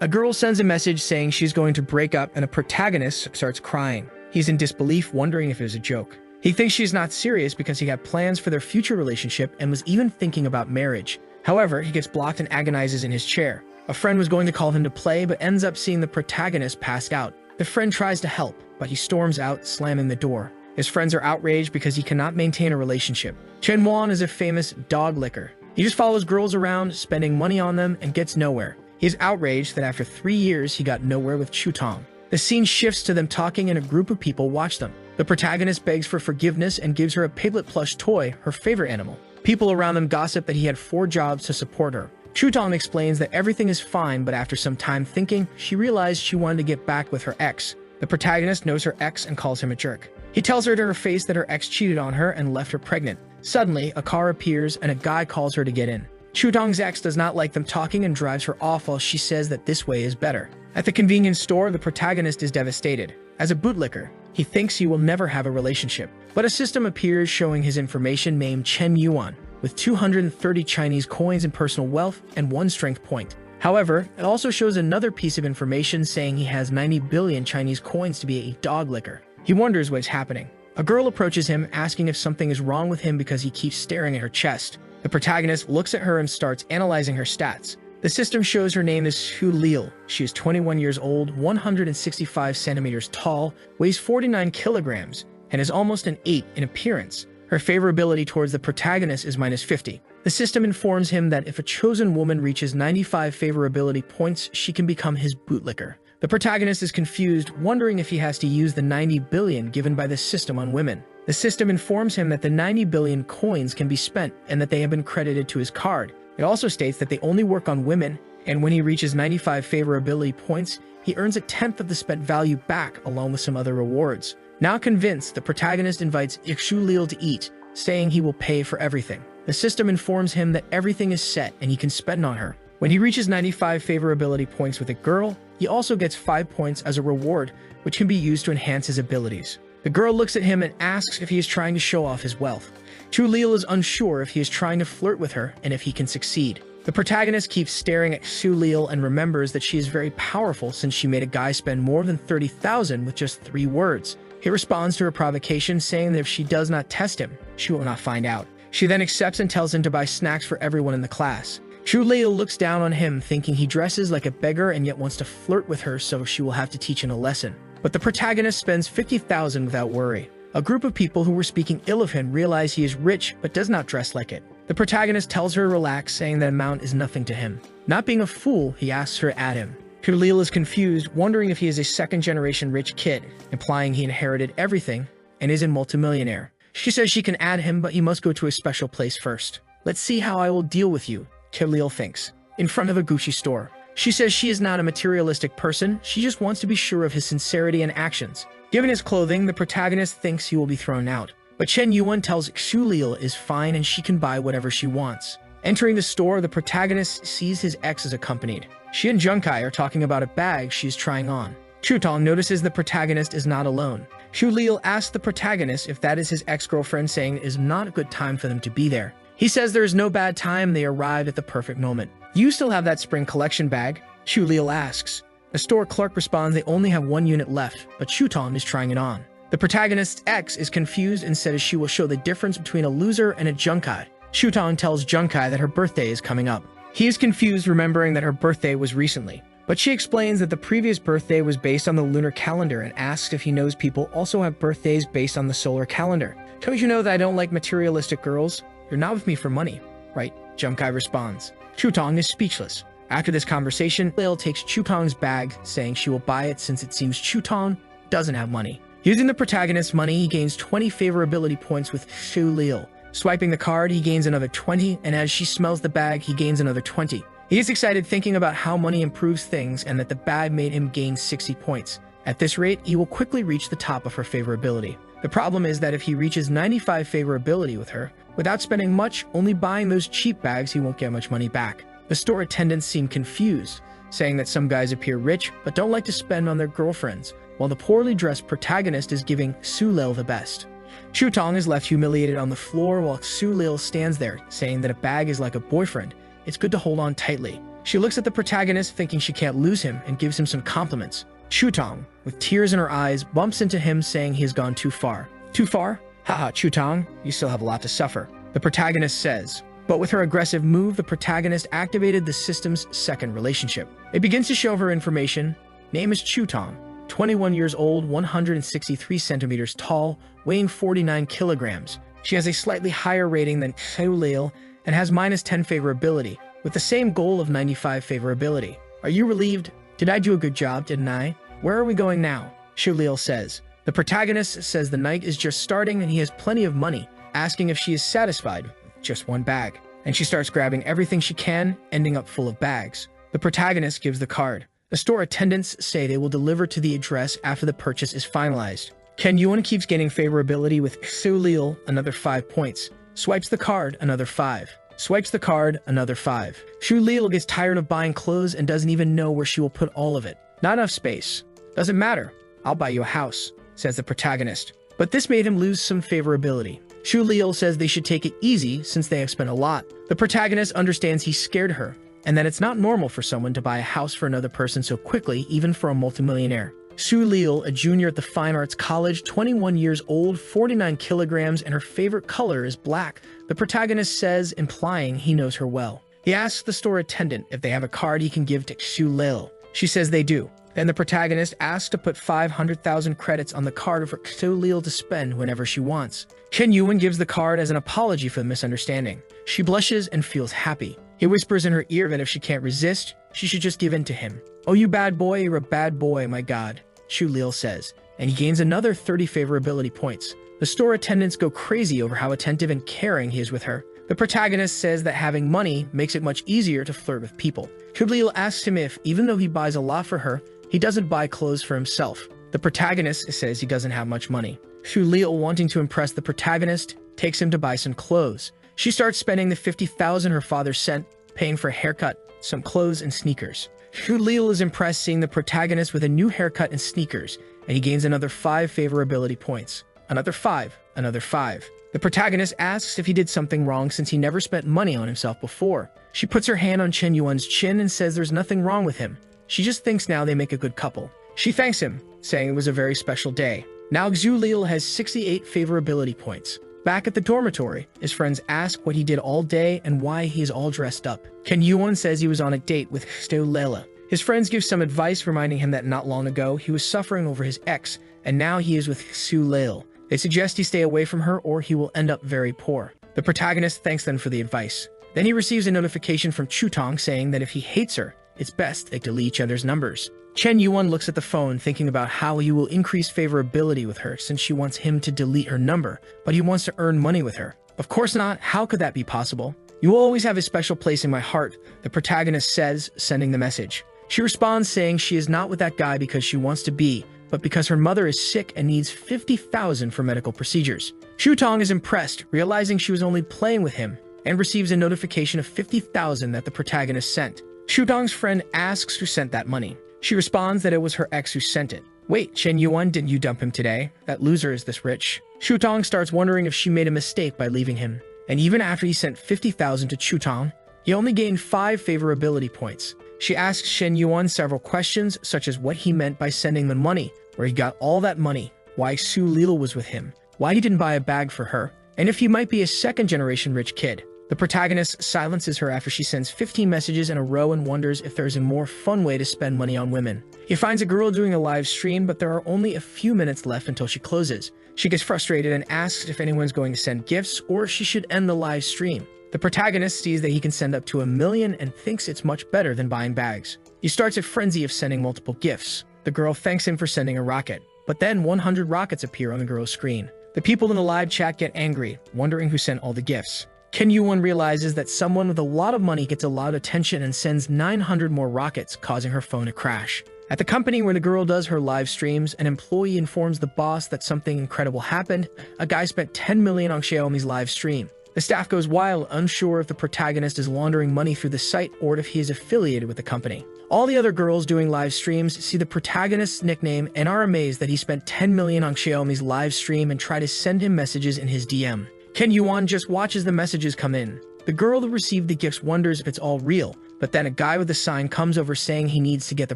A girl sends a message saying she's going to break up and the protagonist starts crying. He's in disbelief, wondering if it was a joke. He thinks she's not serious because he had plans for their future relationship and was even thinking about marriage. However, he gets blocked and agonizes in his chair. A friend was going to call him to play but ends up seeing the protagonist passed out. The friend tries to help, but he storms out, slamming the door. His friends are outraged because he cannot maintain a relationship. Chen Wan is a famous dog licker. He just follows girls around, spending money on them, and gets nowhere. He is outraged that after 3 years, he got nowhere with Chu Tong. The scene shifts to them talking and a group of people watch them. The protagonist begs for forgiveness and gives her a piglet plush toy, her favorite animal. People around them gossip that he had 4 jobs to support her. Chu Tong explains that everything is fine, but after some time thinking, she realized she wanted to get back with her ex. The protagonist knows her ex and calls him a jerk. He tells her to her face that her ex cheated on her and left her pregnant. Suddenly, a car appears and a guy calls her to get in. Chu Tong's ex does not like them talking and drives her off while she says that this way is better. At the convenience store, the protagonist is devastated. As a bootlicker, he thinks he will never have a relationship. But a system appears showing his information named Chen Yuan, with 230 Chinese coins and personal wealth and 1 strength point. However, it also shows another piece of information saying he has 90 billion Chinese coins to be a dog licker. He wonders what is happening. A girl approaches him, asking if something is wrong with him because he keeps staring at her chest. The protagonist looks at her and starts analyzing her stats. The system shows her name is Hu Lil. She is 21 years old, 165 centimeters tall, weighs 49 kilograms, and is almost an 8 in appearance. Her favorability towards the protagonist is -50. The system informs him that if a chosen woman reaches 95 favorability points, she can become his bootlicker. The protagonist is confused, wondering if he has to use the 90 billion given by the system on women. The system informs him that the 90 billion coins can be spent and that they have been credited to his card. It also states that they only work on women, and when he reaches 95 favorability points, he earns 1/10 of the spent value back along with some other rewards. Now convinced, the protagonist invites Xu Lil to eat, saying he will pay for everything. The system informs him that everything is set and he can spend on her. When he reaches 95 favorability points with a girl, he also gets 5 points as a reward, which can be used to enhance his abilities. The girl looks at him and asks if he is trying to show off his wealth. Chu Lil is unsure if he is trying to flirt with her and if he can succeed. The protagonist keeps staring at Xu Lil and remembers that she is very powerful since she made a guy spend more than 30,000 with just 3 words. He responds to her provocation, saying that if she does not test him, she will not find out. She then accepts and tells him to buy snacks for everyone in the class. Xu Lil looks down on him, thinking he dresses like a beggar and yet wants to flirt with her, so she will have to teach him a lesson. But the protagonist spends 50,000 without worry. A group of people who were speaking ill of him realize he is rich but does not dress like it. The protagonist tells her to relax, saying that amount is nothing to him. Not being a fool, he asks her to add him. Xu Lil is confused, wondering if he is a second-generation rich kid, implying he inherited everything and is a multimillionaire. She says she can add him, but he must go to a special place first. Let's see how I will deal with you, Xu Lil thinks. In front of a Gucci store. She says she is not a materialistic person, she just wants to be sure of his sincerity and actions. Given his clothing, the protagonist thinks he will be thrown out. But Chen Yuan tells Xu Lil is fine and she can buy whatever she wants. Entering the store, the protagonist sees his ex is accompanied. She and Junkai are talking about a bag she is trying on. Chu Tong notices the protagonist is not alone. Xu Lil asks the protagonist if that is his ex-girlfriend, saying it is not a good time for them to be there. He says there is no bad time, they arrived at the perfect moment. You still have that spring collection bag? Xu Lil asks. The store clerk responds they only have 1 unit left, but Chu Tong is trying it on. The protagonist's ex is confused and says she will show the difference between a loser and a Junkai. Chu Tong tells Junkai that her birthday is coming up. He is confused, remembering that her birthday was recently. But she explains that the previous birthday was based on the lunar calendar and asks if he knows people also have birthdays based on the solar calendar. Don't you know that I don't like materialistic girls? You're not with me for money, right? Junkai responds. Chu Tong is speechless. After this conversation, Lil takes Chu Tong's bag, saying she will buy it since it seems Chu Tong doesn't have money. Using the protagonist's money, he gains 20 favorability points with Xu Lil. Swiping the card, he gains another 20, and as she smells the bag, he gains another 20. He is excited, thinking about how money improves things and that the bag made him gain 60 points. At this rate, he will quickly reach the top of her favorability. The problem is that if he reaches 95 favorability with her, without spending much, only buying those cheap bags, he won't get much money back. The store attendants seem confused, saying that some guys appear rich but don't like to spend on their girlfriends, while the poorly dressed protagonist is giving Xu Lil the best. Chu Tong is left humiliated on the floor while Xu Lil stands there, saying that a bag is like a boyfriend. It's good to hold on tightly. She looks at the protagonist thinking she can't lose him and gives him some compliments. Chutong, with tears in her eyes, bumps into him saying he has gone too far. Too far? Haha, Chutong, you still have a lot to suffer, the protagonist says. But with her aggressive move, the protagonist activated the system's second relationship. It begins to show her information. Name is Chutong, 21 years old, 163 centimeters tall, weighing 49 kilograms. She has a slightly higher rating than Seulil and has -10 favorability, with the same goal of 95 favorability. Are you relieved? Did I do a good job, didn't I? Where are we going now? Seulil says. The protagonist says the night is just starting and he has plenty of money, asking if she is satisfied with just one bag. And she starts grabbing everything she can, ending up full of bags. The protagonist gives the card. The store attendants say they will deliver to the address after the purchase is finalized. Ken Yuan keeps gaining favorability with Seulil, another 5 points. Swipes the card, another 5. Swipes the card, another 5. Seulil gets tired of buying clothes and doesn't even know where she will put all of it. Not enough space. Doesn't matter. I'll buy you a house, says the protagonist. But this made him lose some favorability. Seulil says they should take it easy since they have spent a lot. The protagonist understands he scared her, and that it's not normal for someone to buy a house for another person so quickly, even for a multimillionaire. Seulil, a junior at the Fine Arts College, 21 years old, 49 kilograms, and her favorite color is black. The protagonist says, implying he knows her well. He asks the store attendant if they have a card he can give to Seulil. She says they do. Then the protagonist asks to put 500,000 credits on the card for Seulil to spend whenever she wants. Chen Yuan gives the card as an apology for the misunderstanding. She blushes and feels happy. He whispers in her ear that if she can't resist, she should just give in to him. Oh, you bad boy, you're a bad boy, my god, Seulil says, and he gains another 30 favorability points. The store attendants go crazy over how attentive and caring he is with her. The protagonist says that having money makes it much easier to flirt with people. Seulil asks him if, even though he buys a lot for her, he doesn't buy clothes for himself. The protagonist says he doesn't have much money. Seulil, wanting to impress the protagonist, takes him to buy some clothes. She starts spending the 50,000 her father sent, paying for a haircut, some clothes, and sneakers. Seulil is impressed seeing the protagonist with a new haircut and sneakers, and he gains another 5 favorability points. Another 5, another 5. The protagonist asks if he did something wrong since he never spent money on himself before. She puts her hand on Chen Yuan's chin and says there's nothing wrong with him. She just thinks now they make a good couple. She thanks him, saying it was a very special day. Now Seulil has 68 favorability points. Back at the dormitory, his friends ask what he did all day and why he is all dressed up. Chen Yuan says he was on a date with Seulil. His friends give some advice, reminding him that not long ago he was suffering over his ex, and now he is with Seulil. They suggest he stay away from her or he will end up very poor. The protagonist thanks them for the advice. Then he receives a notification from Chutong saying that if he hates her, it's best they delete each other's numbers. Chen Yuan looks at the phone, thinking about how he will increase favorability with her since she wants him to delete her number, but he wants to earn money with her. Of course not, how could that be possible? You will always have a special place in my heart, the protagonist says, sending the message. She responds saying she is not with that guy because she wants to be, but because her mother is sick and needs 50,000 for medical procedures. Chutong is impressed, realizing she was only playing with him, and receives a notification of 50,000 that the protagonist sent. Chutong's friend asks who sent that money. She responds that it was her ex who sent it. Wait, Chen Yuan, didn't you dump him today? That loser is this rich. Chutong starts wondering if she made a mistake by leaving him. And even after he sent 50,000 to Chutong, he only gained 5 favorability points. She asks Chen Yuan several questions, such as what he meant by sending the money, where he got all that money, why Seulil was with him, why he didn't buy a bag for her, and if he might be a second-generation rich kid. The protagonist silences her after she sends 15 messages in a row and wonders if there's a more fun way to spend money on women. He finds a girl doing a live stream, but there are only a few minutes left until she closes. She gets frustrated and asks if anyone's going to send gifts or she should end the live stream. The protagonist sees that he can send up to 1 million and thinks it's much better than buying bags. He starts a frenzy of sending multiple gifts. The girl thanks him for sending a rocket, but then 100 rockets appear on the girl's screen. The people in the live chat get angry, wondering who sent all the gifts. Chen Yuan realizes that someone with a lot of money gets a lot of attention and sends 900 more rockets, causing her phone to crash. At the company where the girl does her live streams, an employee informs the boss that something incredible happened. A guy spent 10 million on Xiaomi's live stream. The staff goes wild, unsure if the protagonist is laundering money through the site or if he is affiliated with the company. All the other girls doing live streams see the protagonist's nickname and are amazed that he spent 10 million on Xiaomi's live stream and try to send him messages in his DM. Chen Yuan just watches the messages come in. The girl who received the gifts wonders if it's all real, But then a guy with a sign comes over saying he needs to get the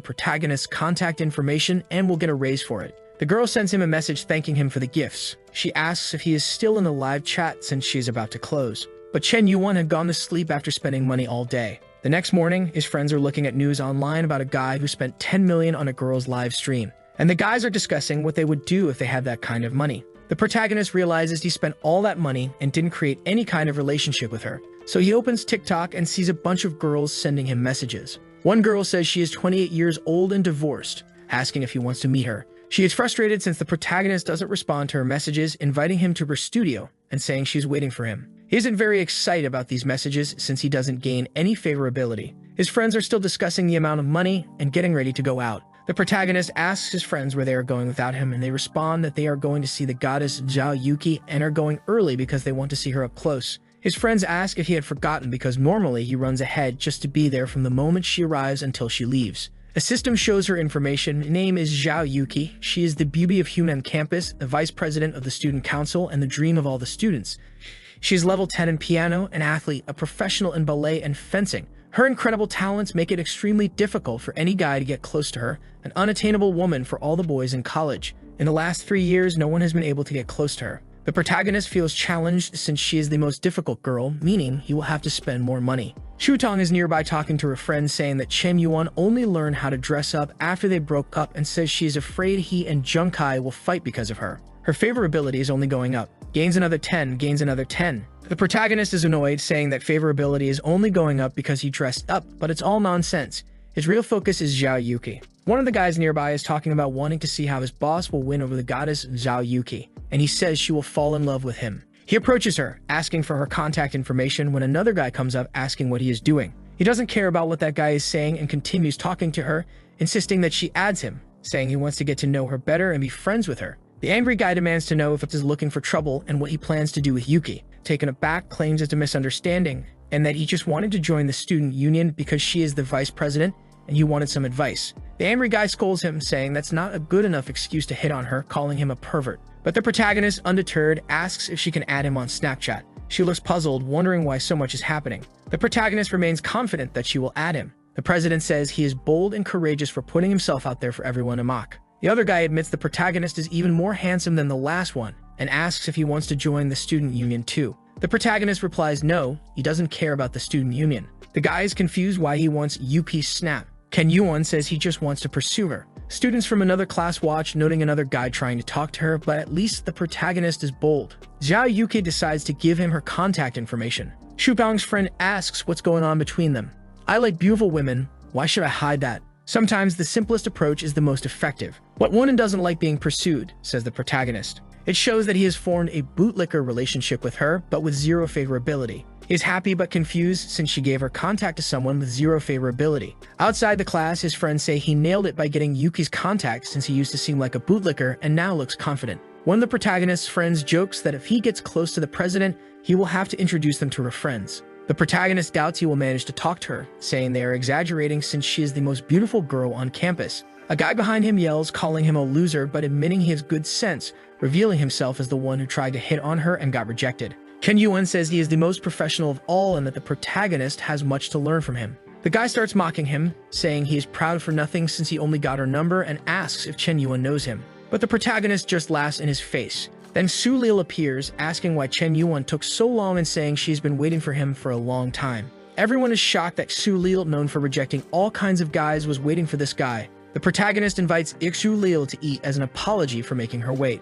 protagonist's contact information and will get a raise for it. The girl sends him a message thanking him for the gifts. She asks if he is still in the live chat since she is about to close. But Chen Yuan had gone to sleep after spending money all day. The next morning, his friends are looking at news online about a guy who spent 10 million on a girl's live stream. And the guys are discussing what they would do if they had that kind of money. The protagonist realizes he spent all that money and didn't create any kind of relationship with her. So he opens TikTok and sees a bunch of girls sending him messages. One girl says she is 28 years old and divorced, asking if he wants to meet her. She is frustrated since the protagonist doesn't respond to her messages, inviting him to her studio and saying she's waiting for him. He isn't very excited about these messages since he doesn't gain any favorability. His friends are still discussing the amount of money and getting ready to go out. The protagonist asks his friends where they are going without him, and they respond that they are going to see the goddess Zhao Yuki and are going early because they want to see her up close. His friends ask if he had forgotten because normally he runs ahead just to be there from the moment she arrives until she leaves. A system shows her information. Her name is Zhao Yuki. She is the beauty of Hunan campus, the vice president of the student council, and the dream of all the students. She is level 10 in piano, an athlete, a professional in ballet and fencing. Her incredible talents make it extremely difficult for any guy to get close to her, an unattainable woman for all the boys in college. In the last 3 years, no one has been able to get close to her. The protagonist feels challenged since she is the most difficult girl, meaning he will have to spend more money. Shutong is nearby talking to her friend saying that Chen Yuan only learned how to dress up after they broke up and says she is afraid he and Junkai will fight because of her. Her favorability is only going up. Gains another 10, gains another 10. The protagonist is annoyed, saying that favorability is only going up because he dressed up, but it's all nonsense. His real focus is Zhao Yuki. One of the guys nearby is talking about wanting to see how his boss will win over the goddess Zhao Yuki, and he says she will fall in love with him. He approaches her, asking for her contact information when another guy comes up asking what he is doing. He doesn't care about what that guy is saying and continues talking to her, insisting that she adds him, saying he wants to get to know her better and be friends with her. The angry guy demands to know if it is looking for trouble and what he plans to do with Yuki. Taken aback, claims it's a misunderstanding and that he just wanted to join the student union because she is the vice president and he wanted some advice. The angry guy scolds him, saying that's not a good enough excuse to hit on her, calling him a pervert. But the protagonist, undeterred, asks if she can add him on Snapchat. She looks puzzled, wondering why so much is happening. The protagonist remains confident that she will add him. The president says he is bold and courageous for putting himself out there for everyone to mock. The other guy admits the protagonist is even more handsome than the last one and asks if he wants to join the student union too. The protagonist replies no, he doesn't care about the student union. The guy is confused why he wants Yuki's snap. Ken Yuan says he just wants to pursue her. Students from another class watch, noting another guy trying to talk to her, but at least the protagonist is bold. Zhao Yuki decides to give him her contact information. Shubang's friend asks what's going on between them. I like beautiful women, why should I hide that? Sometimes the simplest approach is the most effective. What one doesn't like being pursued, says the protagonist. It shows that he has formed a bootlicker relationship with her, but with zero favorability. He is happy but confused since she gave her contact to someone with zero favorability. Outside the class, his friends say he nailed it by getting Yuki's contact since he used to seem like a bootlicker and now looks confident. One of the protagonist's friends jokes that if he gets close to the president, he will have to introduce them to her friends. The protagonist doubts he will manage to talk to her, saying they are exaggerating since she is the most beautiful girl on campus. A guy behind him yells, calling him a loser but admitting he has good sense, revealing himself as the one who tried to hit on her and got rejected. Ken Yuan says he is the most professional of all and that the protagonist has much to learn from him. The guy starts mocking him, saying he is proud for nothing since he only got her number and asks if Chen Yuan knows him. But the protagonist just laughs in his face. Then Su Lil appears, asking why Chen Yuan took so long and saying she's been waiting for him for a long time. Everyone is shocked that Su Lil, known for rejecting all kinds of guys, was waiting for this guy. The protagonist invites Su Lil to eat as an apology for making her wait.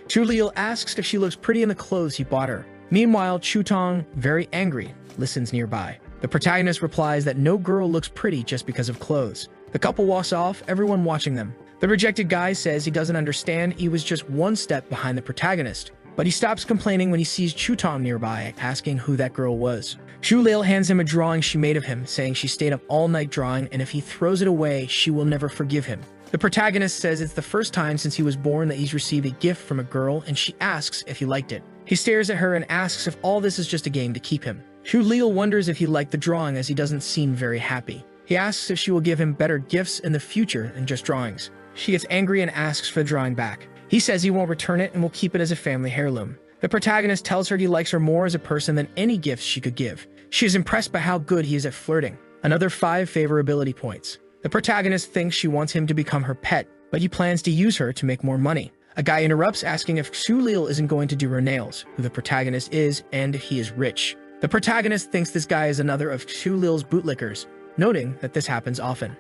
Su Lil asks if she looks pretty in the clothes he bought her. Meanwhile, Chutong, very angry, listens nearby. The protagonist replies that no girl looks pretty just because of clothes. The couple walks off, everyone watching them. The rejected guy says he doesn't understand, he was just one step behind the protagonist. But he stops complaining when he sees Chutong nearby, asking who that girl was. Shu Lil hands him a drawing she made of him, saying she stayed up all night drawing and if he throws it away, she will never forgive him. The protagonist says it's the first time since he was born that he's received a gift from a girl and she asks if he liked it. He stares at her and asks if all this is just a game to keep him. Shu Lil wonders if he liked the drawing as he doesn't seem very happy. He asks if she will give him better gifts in the future than just drawings. She gets angry and asks for the drawing back. He says he won't return it and will keep it as a family heirloom. The protagonist tells her he likes her more as a person than any gifts she could give. She is impressed by how good he is at flirting. Another 5 favorability points. The protagonist thinks she wants him to become her pet, but he plans to use her to make more money. A guy interrupts asking if Xulil isn't going to do her nails, who the protagonist is, and if he is rich. The protagonist thinks this guy is another of Xulil's bootlickers, noting that this happens often.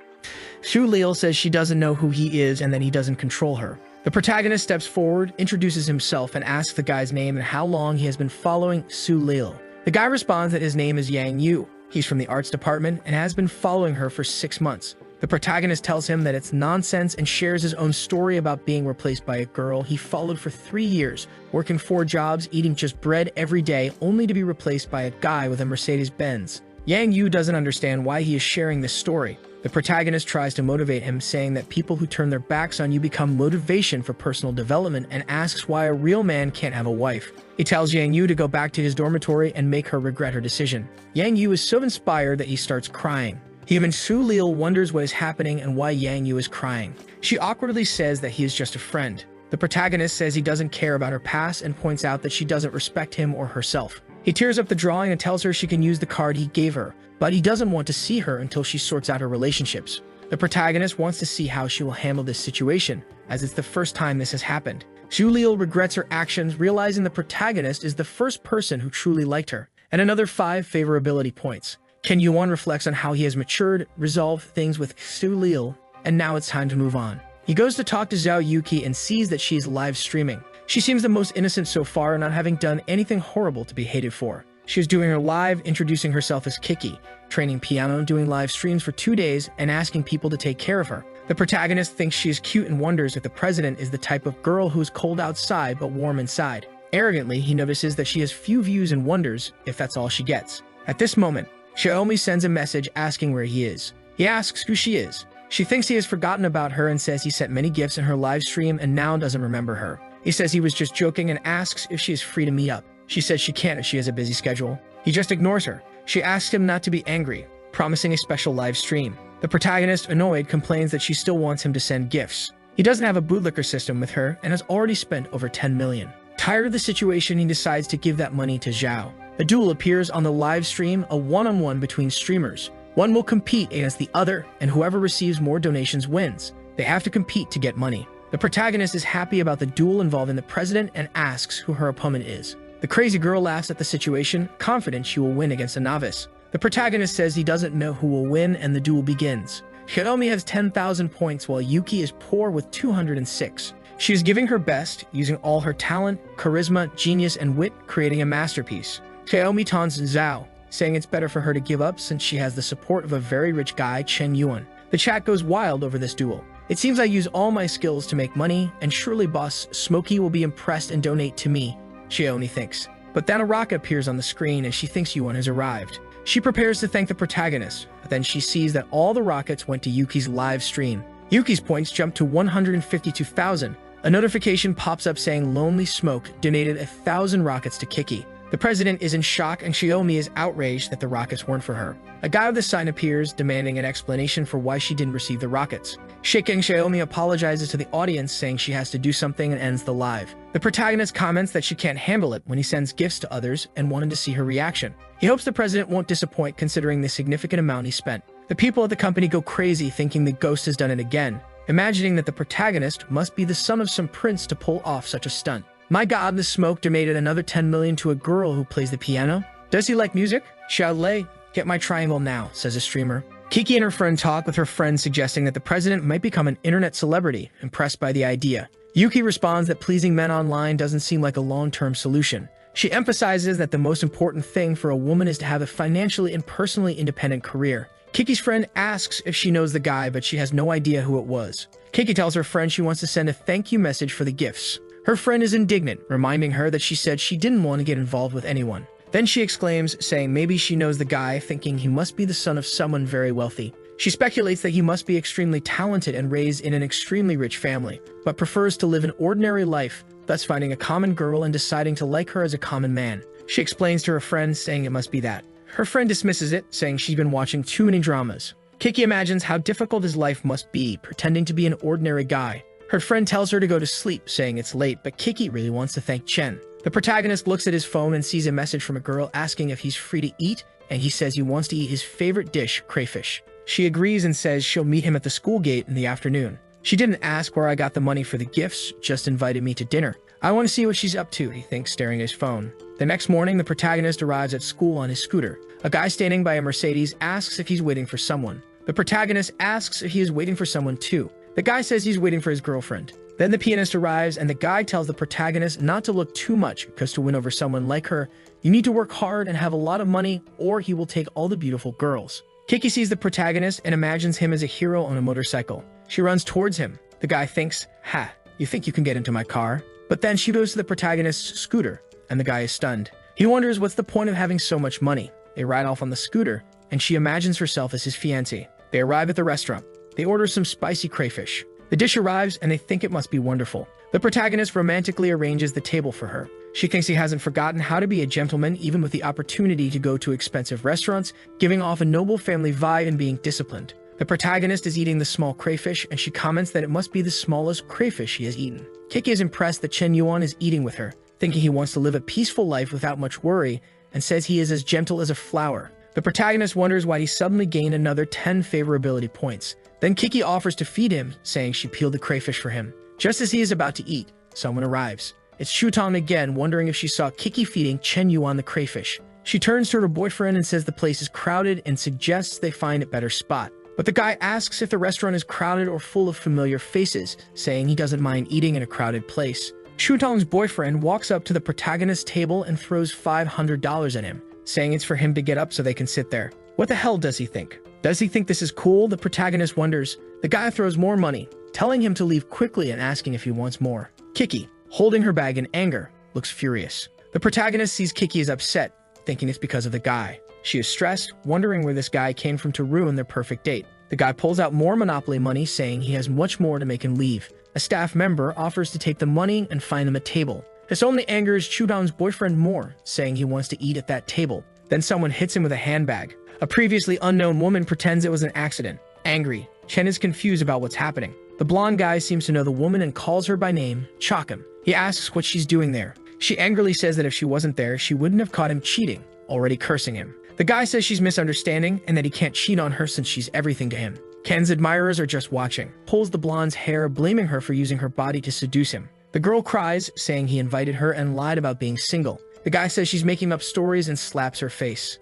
Xulil says she doesn't know who he is and that he doesn't control her. The protagonist steps forward, introduces himself, and asks the guy's name and how long he has been following Xulil. The guy responds that his name is Yang Yu. He's from the arts department and has been following her for 6 months. The protagonist tells him that it's nonsense and shares his own story about being replaced by a girl he followed for 3 years, working 4 jobs, eating just bread every day, only to be replaced by a guy with a Mercedes-Benz. Yang Yu doesn't understand why he is sharing this story. The protagonist tries to motivate him, saying that people who turn their backs on you become motivation for personal development, and asks why a real man can't have a wife. He tells Yang Yu to go back to his dormitory and make her regret her decision. Yang Yu is so inspired that he starts crying. Even Xulil wonders what is happening and why Yang Yu is crying. She awkwardly says that he is just a friend. The protagonist says he doesn't care about her past and points out that she doesn't respect him or herself. He tears up the drawing and tells her she can use the card he gave her, but he doesn't want to see her until she sorts out her relationships. The protagonist wants to see how she will handle this situation, as it's the first time this has happened. Xulil regrets her actions, realizing the protagonist is the first person who truly liked her. And another 5 favorability points. Ken Yuan reflects on how he has matured, resolved things with Xulil, and now it's time to move on. He goes to talk to Zhao Yuki and sees that she is live streaming. She seems the most innocent so far, not having done anything horrible to be hated for. She is doing her live, introducing herself as Kiki, training piano, doing live streams for 2 days, and asking people to take care of her. The protagonist thinks she is cute and wonders if the president is the type of girl who is cold outside but warm inside. Arrogantly, he notices that she has few views and wonders if that's all she gets. At this moment, Xiaomi sends a message asking where he is. He asks who she is. She thinks he has forgotten about her and says he sent many gifts in her live stream and now doesn't remember her. He says he was just joking and asks if she is free to meet up. She says she can't if she has a busy schedule. He just ignores her. She asks him not to be angry, promising a special live stream. The protagonist, annoyed, complains that she still wants him to send gifts. He doesn't have a bootlicker system with her and has already spent over 10 million. Tired of the situation, he decides to give that money to Zhao. A duel appears on the live stream, a one-on-one between streamers. One will compete against the other, and whoever receives more donations wins. They have to compete to get money. The protagonist is happy about the duel involving the president and asks who her opponent is. The crazy girl laughs at the situation, confident she will win against a novice. The protagonist says he doesn't know who will win, and the duel begins. Hiromi has 10,000 points while Yuki is poor with 206. She is giving her best, using all her talent, charisma, genius, and wit, creating a masterpiece. Xiaomi taunts Zhao, saying it's better for her to give up since she has the support of a very rich guy, Chen Yuan. The chat goes wild over this duel. It seems I use all my skills to make money, and surely boss Smokey will be impressed and donate to me, Xiaomi thinks. But then a rocket appears on the screen and she thinks Yuan has arrived. She prepares to thank the protagonist, but then she sees that all the rockets went to Yuki's live stream. Yuki's points jump to 152,000. A notification pops up saying Lonely Smoke donated 1,000 rockets to Kiki. The president is in shock and Xiaomi is outraged that the rockets weren't for her. A guy with a sign appears, demanding an explanation for why she didn't receive the rockets. Shaking, Xiaomi apologizes to the audience, saying she has to do something and ends the live. The protagonist comments that she can't handle it when he sends gifts to others and wanted to see her reaction. He hopes the president won't disappoint considering the significant amount he spent. The people at the company go crazy thinking the ghost has done it again, imagining that the protagonist must be the son of some prince to pull off such a stunt. My god, the smoke donated another 10 million to a girl who plays the piano. Does he like music? Xiaolei, get my triangle now, says a streamer. Kiki and her friend talk with her friend, suggesting that the president might become an internet celebrity, impressed by the idea. Yuki responds that pleasing men online doesn't seem like a long-term solution. She emphasizes that the most important thing for a woman is to have a financially and personally independent career. Kiki's friend asks if she knows the guy, but she has no idea who it was. Kiki tells her friend she wants to send a thank you message for the gifts. Her friend is indignant, reminding her that she said she didn't want to get involved with anyone. Then she exclaims, saying maybe she knows the guy, thinking he must be the son of someone very wealthy. She speculates that he must be extremely talented and raised in an extremely rich family, but prefers to live an ordinary life, thus finding a common girl and deciding to like her as a common man. She explains to her friend, saying it must be that. Her friend dismisses it, saying she's been watching too many dramas. Kiki imagines how difficult his life must be, pretending to be an ordinary guy. Her friend tells her to go to sleep, saying it's late, but Kiki really wants to thank Chen. The protagonist looks at his phone and sees a message from a girl asking if he's free to eat. and he says he wants to eat his favorite dish, crayfish. She agrees and says she'll meet him at the school gate in the afternoon. She didn't ask where I got the money for the gifts, just invited me to dinner. I want to see what she's up to, he thinks, staring at his phone. The next morning, the protagonist arrives at school on his scooter. A guy standing by a Mercedes asks if he's waiting for someone. The protagonist asks if he is waiting for someone too. The guy says he's waiting for his girlfriend. Then the pianist arrives and the guy tells the protagonist not to look too much because to win over someone like her, you need to work hard and have a lot of money or he will take all the beautiful girls. Kiki sees the protagonist and imagines him as a hero on a motorcycle. She runs towards him. The guy thinks, "Ha, you think you can get into my car?" But then she goes to the protagonist's scooter and the guy is stunned. He wonders what's the point of having so much money. They ride off on the scooter and she imagines herself as his fiancé. They arrive at the restaurant. They order some spicy crayfish. The dish arrives and they think it must be wonderful. The protagonist romantically arranges the table for her. She thinks he hasn't forgotten how to be a gentleman even with the opportunity to go to expensive restaurants, giving off a noble family vibe and being disciplined. The protagonist is eating the small crayfish and she comments that it must be the smallest crayfish she has eaten. Kiki is impressed that Chen Yuan is eating with her, thinking he wants to live a peaceful life without much worry, and says he is as gentle as a flower. The protagonist wonders why he suddenly gained another 10 favorability points. Then Kiki offers to feed him, saying she peeled the crayfish for him. Just as he is about to eat, someone arrives. It's Shutong again, wondering if she saw Kiki feeding Chen Yuan the crayfish. She turns to her boyfriend and says the place is crowded and suggests they find a better spot. But the guy asks if the restaurant is crowded or full of familiar faces, saying he doesn't mind eating in a crowded place. Shutong's boyfriend walks up to the protagonist's table and throws $500 at him, saying it's for him to get up so they can sit there. What the hell does he think? Does he think this is cool? The protagonist wonders. The guy throws more money, telling him to leave quickly and asking if he wants more. Kiki, holding her bag in anger, looks furious. The protagonist sees Kiki is upset, thinking it's because of the guy. She is stressed, wondering where this guy came from to ruin their perfect date. The guy pulls out more Monopoly money, saying he has much more to make him leave. A staff member offers to take the money and find them a table. This only angers Chudong's boyfriend more, saying he wants to eat at that table. Then someone hits him with a handbag. A previously unknown woman pretends it was an accident. Angry, Chen is confused about what's happening. The blonde guy seems to know the woman and calls her by name, Chakum. He asks what she's doing there. She angrily says that if she wasn't there, she wouldn't have caught him cheating, already cursing him. The guy says she's misunderstanding and that he can't cheat on her since she's everything to him. Ken's admirers are just watching, pulls the blonde's hair, blaming her for using her body to seduce him. The girl cries, saying he invited her and lied about being single. The guy says she's making up stories and slaps her face.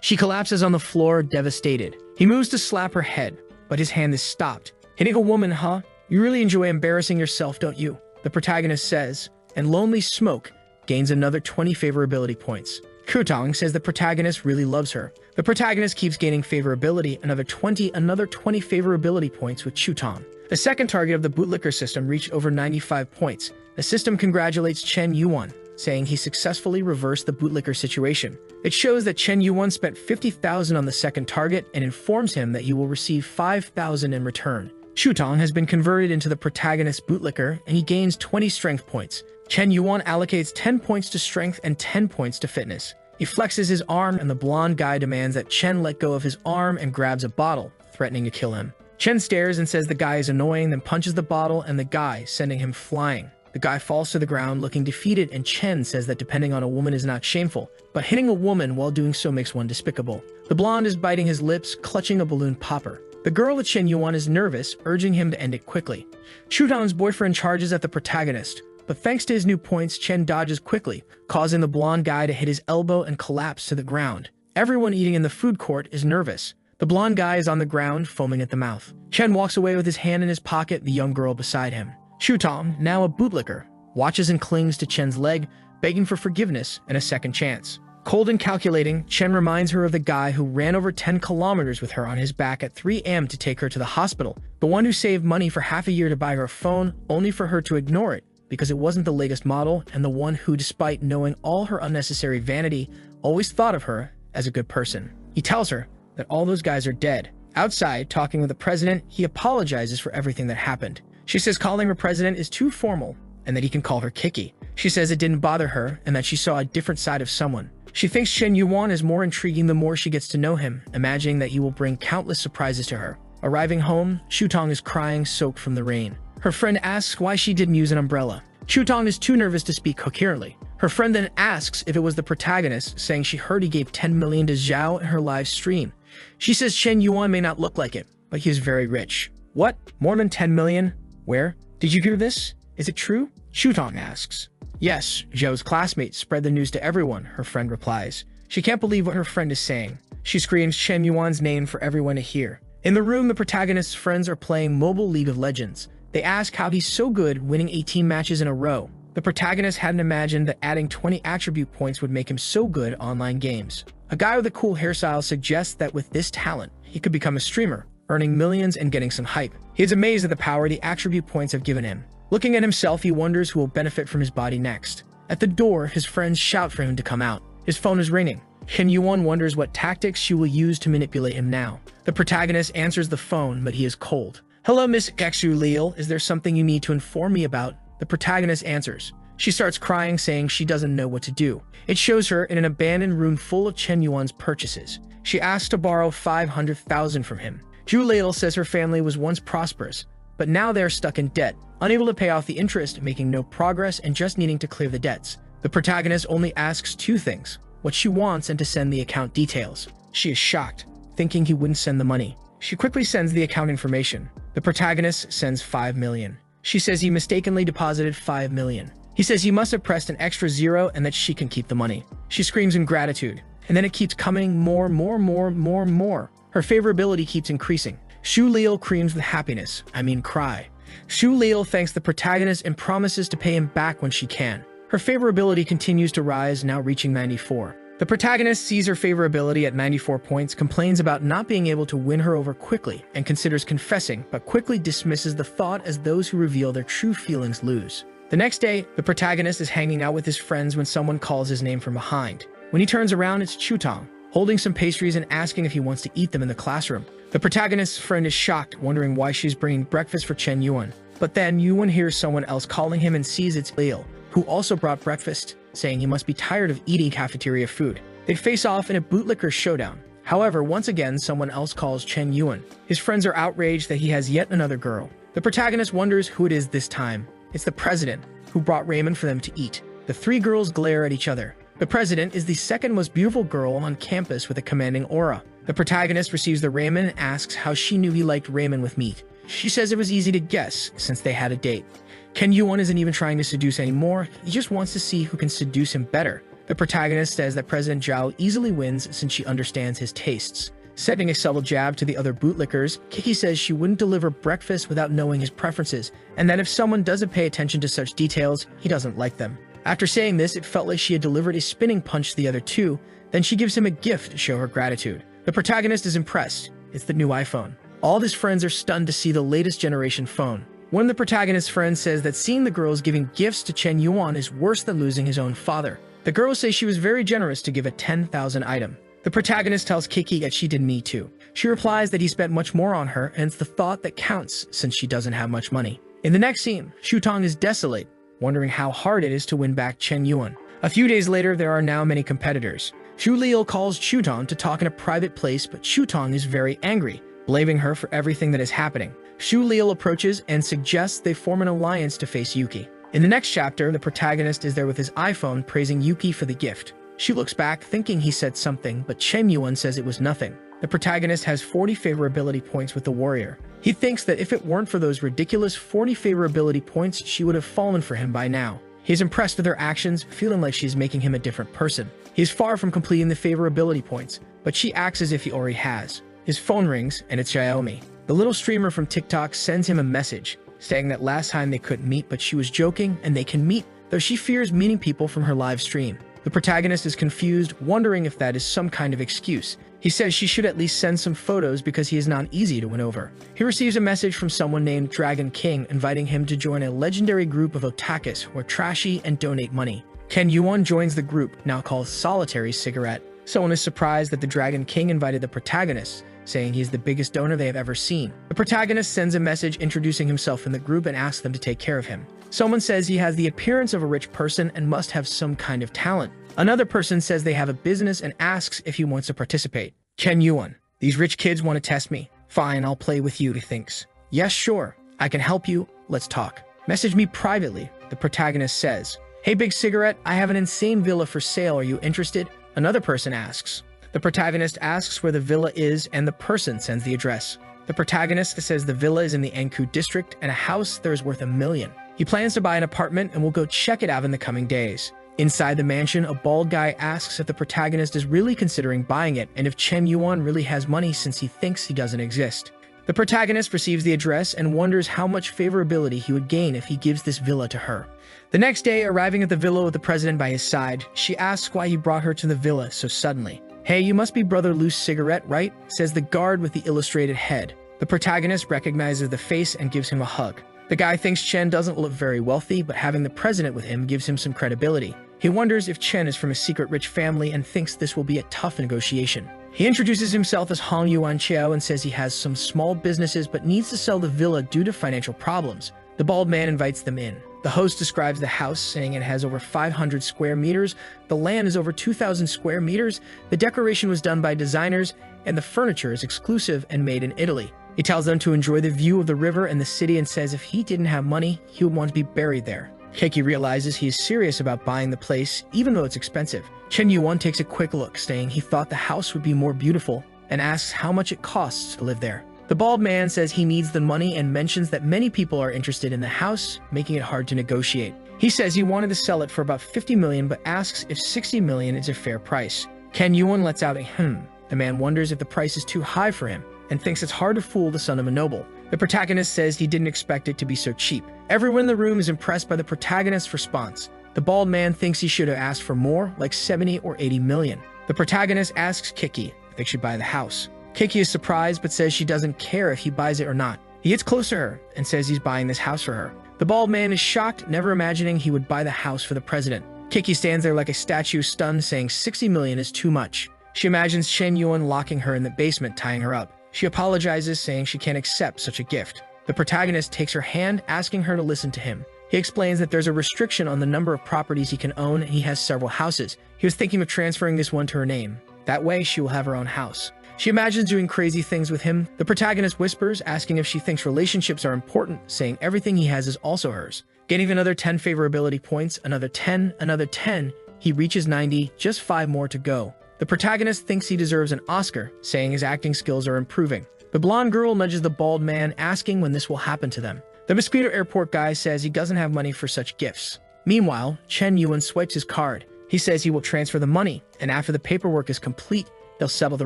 She collapses on the floor, devastated. He moves to slap her head, but his hand is stopped. Hitting a woman, huh? You really enjoy embarrassing yourself, don't you? The protagonist says, and Lonely Smoke gains another 20 favorability points. Kutong says the protagonist really loves her. The protagonist keeps gaining favorability, another 20 favorability points with Chutong. The second target of the bootlicker system reached over 95 points. The system congratulates Chen Yuan, saying he successfully reversed the bootlicker situation. It shows that Chen Yuan spent 50,000 on the second target and informs him that he will receive 5,000 in return. Chutong has been converted into the protagonist's bootlicker and he gains 20 strength points. Chen Yuan allocates 10 points to strength and 10 points to fitness. He flexes his arm and the blonde guy demands that Chen let go of his arm and grabs a bottle, threatening to kill him. Chen stares and says the guy is annoying, then punches the bottle and the guy, sending him flying. The guy falls to the ground looking defeated and Chen says that depending on a woman is not shameful, but hitting a woman while doing so makes one despicable. The blonde is biting his lips, clutching a balloon popper. The girl at Chen Yuan is nervous, urging him to end it quickly. Chutong's boyfriend charges at the protagonist, but thanks to his new points, Chen dodges quickly, causing the blonde guy to hit his elbow and collapse to the ground. Everyone eating in the food court is nervous. The blonde guy is on the ground, foaming at the mouth. Chen walks away with his hand in his pocket, the young girl beside him. Chutong, now a bootlicker, watches and clings to Chen's leg, begging for forgiveness and a second chance. Cold and calculating, Chen reminds her of the guy who ran over 10 kilometers with her on his back at 3 a.m. to take her to the hospital, the one who saved money for half a year to buy her a phone, only for her to ignore it because it wasn't the latest model, and the one who, despite knowing all her unnecessary vanity, always thought of her as a good person. He tells her that all those guys are dead. Outside, talking with the president, he apologizes for everything that happened. She says calling her president is too formal, and that he can call her Kiki. She says it didn't bother her, and that she saw a different side of someone. She thinks Chen Yuan is more intriguing the more she gets to know him, imagining that he will bring countless surprises to her. Arriving home, Chutong is crying, soaked from the rain. Her friend asks why she didn't use an umbrella. Chutong is too nervous to speak coherently. Her Her friend then asks if it was the protagonist, saying she heard he gave 10 million to Zhao in her live stream. She says Chen Yuan may not look like it, but he is very rich. What? More than 10 million? Where? Did you hear this? Is it true? Shutong asks. Yes, Zhao's classmates spread the news to everyone, her friend replies. She can't believe what her friend is saying. She screams Chen Yuan's name for everyone to hear. In the room, the protagonist's friends are playing mobile League of Legends. They ask how he's so good, winning 18 matches in a row. The protagonist hadn't imagined that adding 20 attribute points would make him so good at online games. A guy with a cool hairstyle suggests that with this talent, he could become a streamer, earning millions and getting some hype. He is amazed at the power the attribute points have given him. Looking at himself, he wonders who will benefit from his body next. At the door, his friends shout for him to come out. His phone is ringing. Chen Yuan wonders what tactics she will use to manipulate him now. The protagonist answers the phone, but he is cold. Hello, Miss Xu, is there something you need to inform me about? The protagonist answers. She starts crying, saying she doesn't know what to do. It shows her in an abandoned room full of Chen Yuan's purchases. She asks to borrow 500,000 from him. Zhu Ladle says her family was once prosperous, but now they are stuck in debt, unable to pay off the interest, making no progress, and just needing to clear the debts. The protagonist only asks two things: what she wants and to send the account details. She is shocked, thinking he wouldn't send the money. She quickly sends the account information. The protagonist sends 5 million. She says he mistakenly deposited 5 million. He says he must have pressed an extra zero and that she can keep the money. She screams in gratitude, and then it keeps coming more. Her favorability keeps increasing. Zhu Ladle screams with happiness, cry. Zhu Ladle thanks the protagonist and promises to pay him back when she can. Her favorability continues to rise, now reaching 94. The protagonist sees her favorability at 94 points, complains about not being able to win her over quickly, and considers confessing, but quickly dismisses the thought as those who reveal their true feelings lose. The next day, the protagonist is hanging out with his friends when someone calls his name from behind. When he turns around, it's Chutong, holding some pastries and asking if he wants to eat them in the classroom. The protagonist's friend is shocked, wondering why she's bringing breakfast for Chen Yuan. But then Yuan hears someone else calling him and sees it's Leo, who also brought breakfast, saying he must be tired of eating cafeteria food. They face off in a bootlicker showdown. However, once again, someone else calls Chen Yuan. His friends are outraged that he has yet another girl. The protagonist wonders who it is this time. It's the president, who brought ramen for them to eat. The three girls glare at each other. The president is the second most beautiful girl on campus with a commanding aura. The protagonist receives the ramen and asks how she knew he liked ramen with meat. She says it was easy to guess, since they had a date. Chen Yuan isn't even trying to seduce anymore, he just wants to see who can seduce him better. The protagonist says that President Zhao easily wins since she understands his tastes. Setting a subtle jab to the other bootlickers, Kiki says she wouldn't deliver breakfast without knowing his preferences, and that if someone doesn't pay attention to such details, he doesn't like them. After saying this, it felt like she had delivered a spinning punch to the other two, then she gives him a gift to show her gratitude. The protagonist is impressed. It's the new iPhone. All of his friends are stunned to see the latest generation phone. One of the protagonist's friends says that seeing the girls giving gifts to Chen Yuan is worse than losing his own father. The girls say she was very generous to give a 10,000 item. The protagonist tells Kiki that she did me too. She replies that he spent much more on her, and it's the thought that counts since she doesn't have much money. In the next scene, Shutong is desolate, wondering how hard it is to win back Chen Yuan. A few days later, there are now many competitors. Zhu Ladle calls Shutong to talk in a private place, but Shutong is very angry, blaming her for everything that is happening. Zhu Ladle approaches and suggests they form an alliance to face Yuki. In the next chapter, the protagonist is there with his iPhone praising Yuki for the gift. She looks back thinking he said something, but Chen Yuan says it was nothing. The protagonist has 40 favorability points with the warrior. He thinks that if it weren't for those ridiculous 40 favorability points, she would have fallen for him by now. He is impressed with her actions, feeling like she's making him a different person. He is far from completing the favorability points, but she acts as if he already has. His phone rings, and it's Yahello. The little streamer from TikTok sends him a message, saying that last time they couldn't meet, but she was joking and they can meet, though she fears meeting people from her live stream. The protagonist is confused, wondering if that is some kind of excuse. He says she should at least send some photos because he is not easy to win over. He receives a message from someone named Dragon King inviting him to join a legendary group of otakus who are trashy and donate money. Chen Yuan joins the group, now called Solitary Cigarette. Someone is surprised that the Dragon King invited the protagonist, saying he's the biggest donor they have ever seen. The protagonist sends a message introducing himself in the group and asks them to take care of him. Someone says he has the appearance of a rich person and must have some kind of talent. Another person says they have a business and asks if he wants to participate. Chen Yuan, these rich kids want to test me. Fine, I'll play with you, he thinks. Yes, sure, I can help you, let's talk. Message me privately, the protagonist says. "Hey, Big Cigarette, I have an insane villa for sale. Are you interested?" Another person asks. The protagonist asks where the villa is, and the person sends the address. The protagonist says the villa is in the Enku district and a house there is worth $1 million. He plans to buy an apartment and will go check it out in the coming days. Inside the mansion, a bald guy asks if the protagonist is really considering buying it and if Chen Yuan really has money since he thinks he doesn't exist. The protagonist receives the address and wonders how much favorability he would gain if he gives this villa to her. The next day, arriving at the villa with the president by his side, she asks why he brought her to the villa so suddenly. "Hey, you must be Brother Loose Cigarette, right?" says the guard with the illustrated head. The protagonist recognizes the face and gives him a hug. The guy thinks Chen doesn't look very wealthy, but having the president with him gives him some credibility. He wonders if Chen is from a secret rich family and thinks this will be a tough negotiation. He introduces himself as Hong Yuan Chiao and says he has some small businesses but needs to sell the villa due to financial problems. The bald man invites them in. The host describes the house, saying it has over 500 square meters, the land is over 2,000 square meters, the decoration was done by designers, and the furniture is exclusive and made in Italy. He tells them to enjoy the view of the river and the city and says if he didn't have money, he would want to be buried there. Keiki realizes he is serious about buying the place, even though it's expensive. Chen Yuan takes a quick look, saying he thought the house would be more beautiful, and asks how much it costs to live there. The bald man says he needs the money and mentions that many people are interested in the house, making it hard to negotiate. He says he wanted to sell it for about 50 million, but asks if 60 million is a fair price. Chen Yuan lets out a The man wonders if the price is too high for him, and thinks it's hard to fool the son of a noble. The protagonist says he didn't expect it to be so cheap. Everyone in the room is impressed by the protagonist's response. The bald man thinks he should have asked for more, like 70 or 80 million. The protagonist asks Kiki if they should buy the house. Kiki is surprised but says she doesn't care if he buys it or not. He gets close to her and says he's buying this house for her. The bald man is shocked, never imagining he would buy the house for the president. Kiki stands there like a statue, stunned, saying 60 million is too much. She imagines Chen Yuan locking her in the basement, tying her up. She apologizes, saying she can't accept such a gift. The protagonist takes her hand, asking her to listen to him. He explains that there's a restriction on the number of properties he can own, and he has several houses. He was thinking of transferring this one to her name. That way, she will have her own house. She imagines doing crazy things with him. The protagonist whispers, asking if she thinks relationships are important, saying everything he has is also hers. Getting another 10 favorability points, another 10, another 10. He reaches 90, just 5 more to go. The protagonist thinks he deserves an Oscar, saying his acting skills are improving. The blonde girl nudges the bald man, asking when this will happen to them. The Mosquito Airport guy says he doesn't have money for such gifts. Meanwhile, Chen Yuan swipes his card. He says he will transfer the money, and after the paperwork is complete, they'll settle the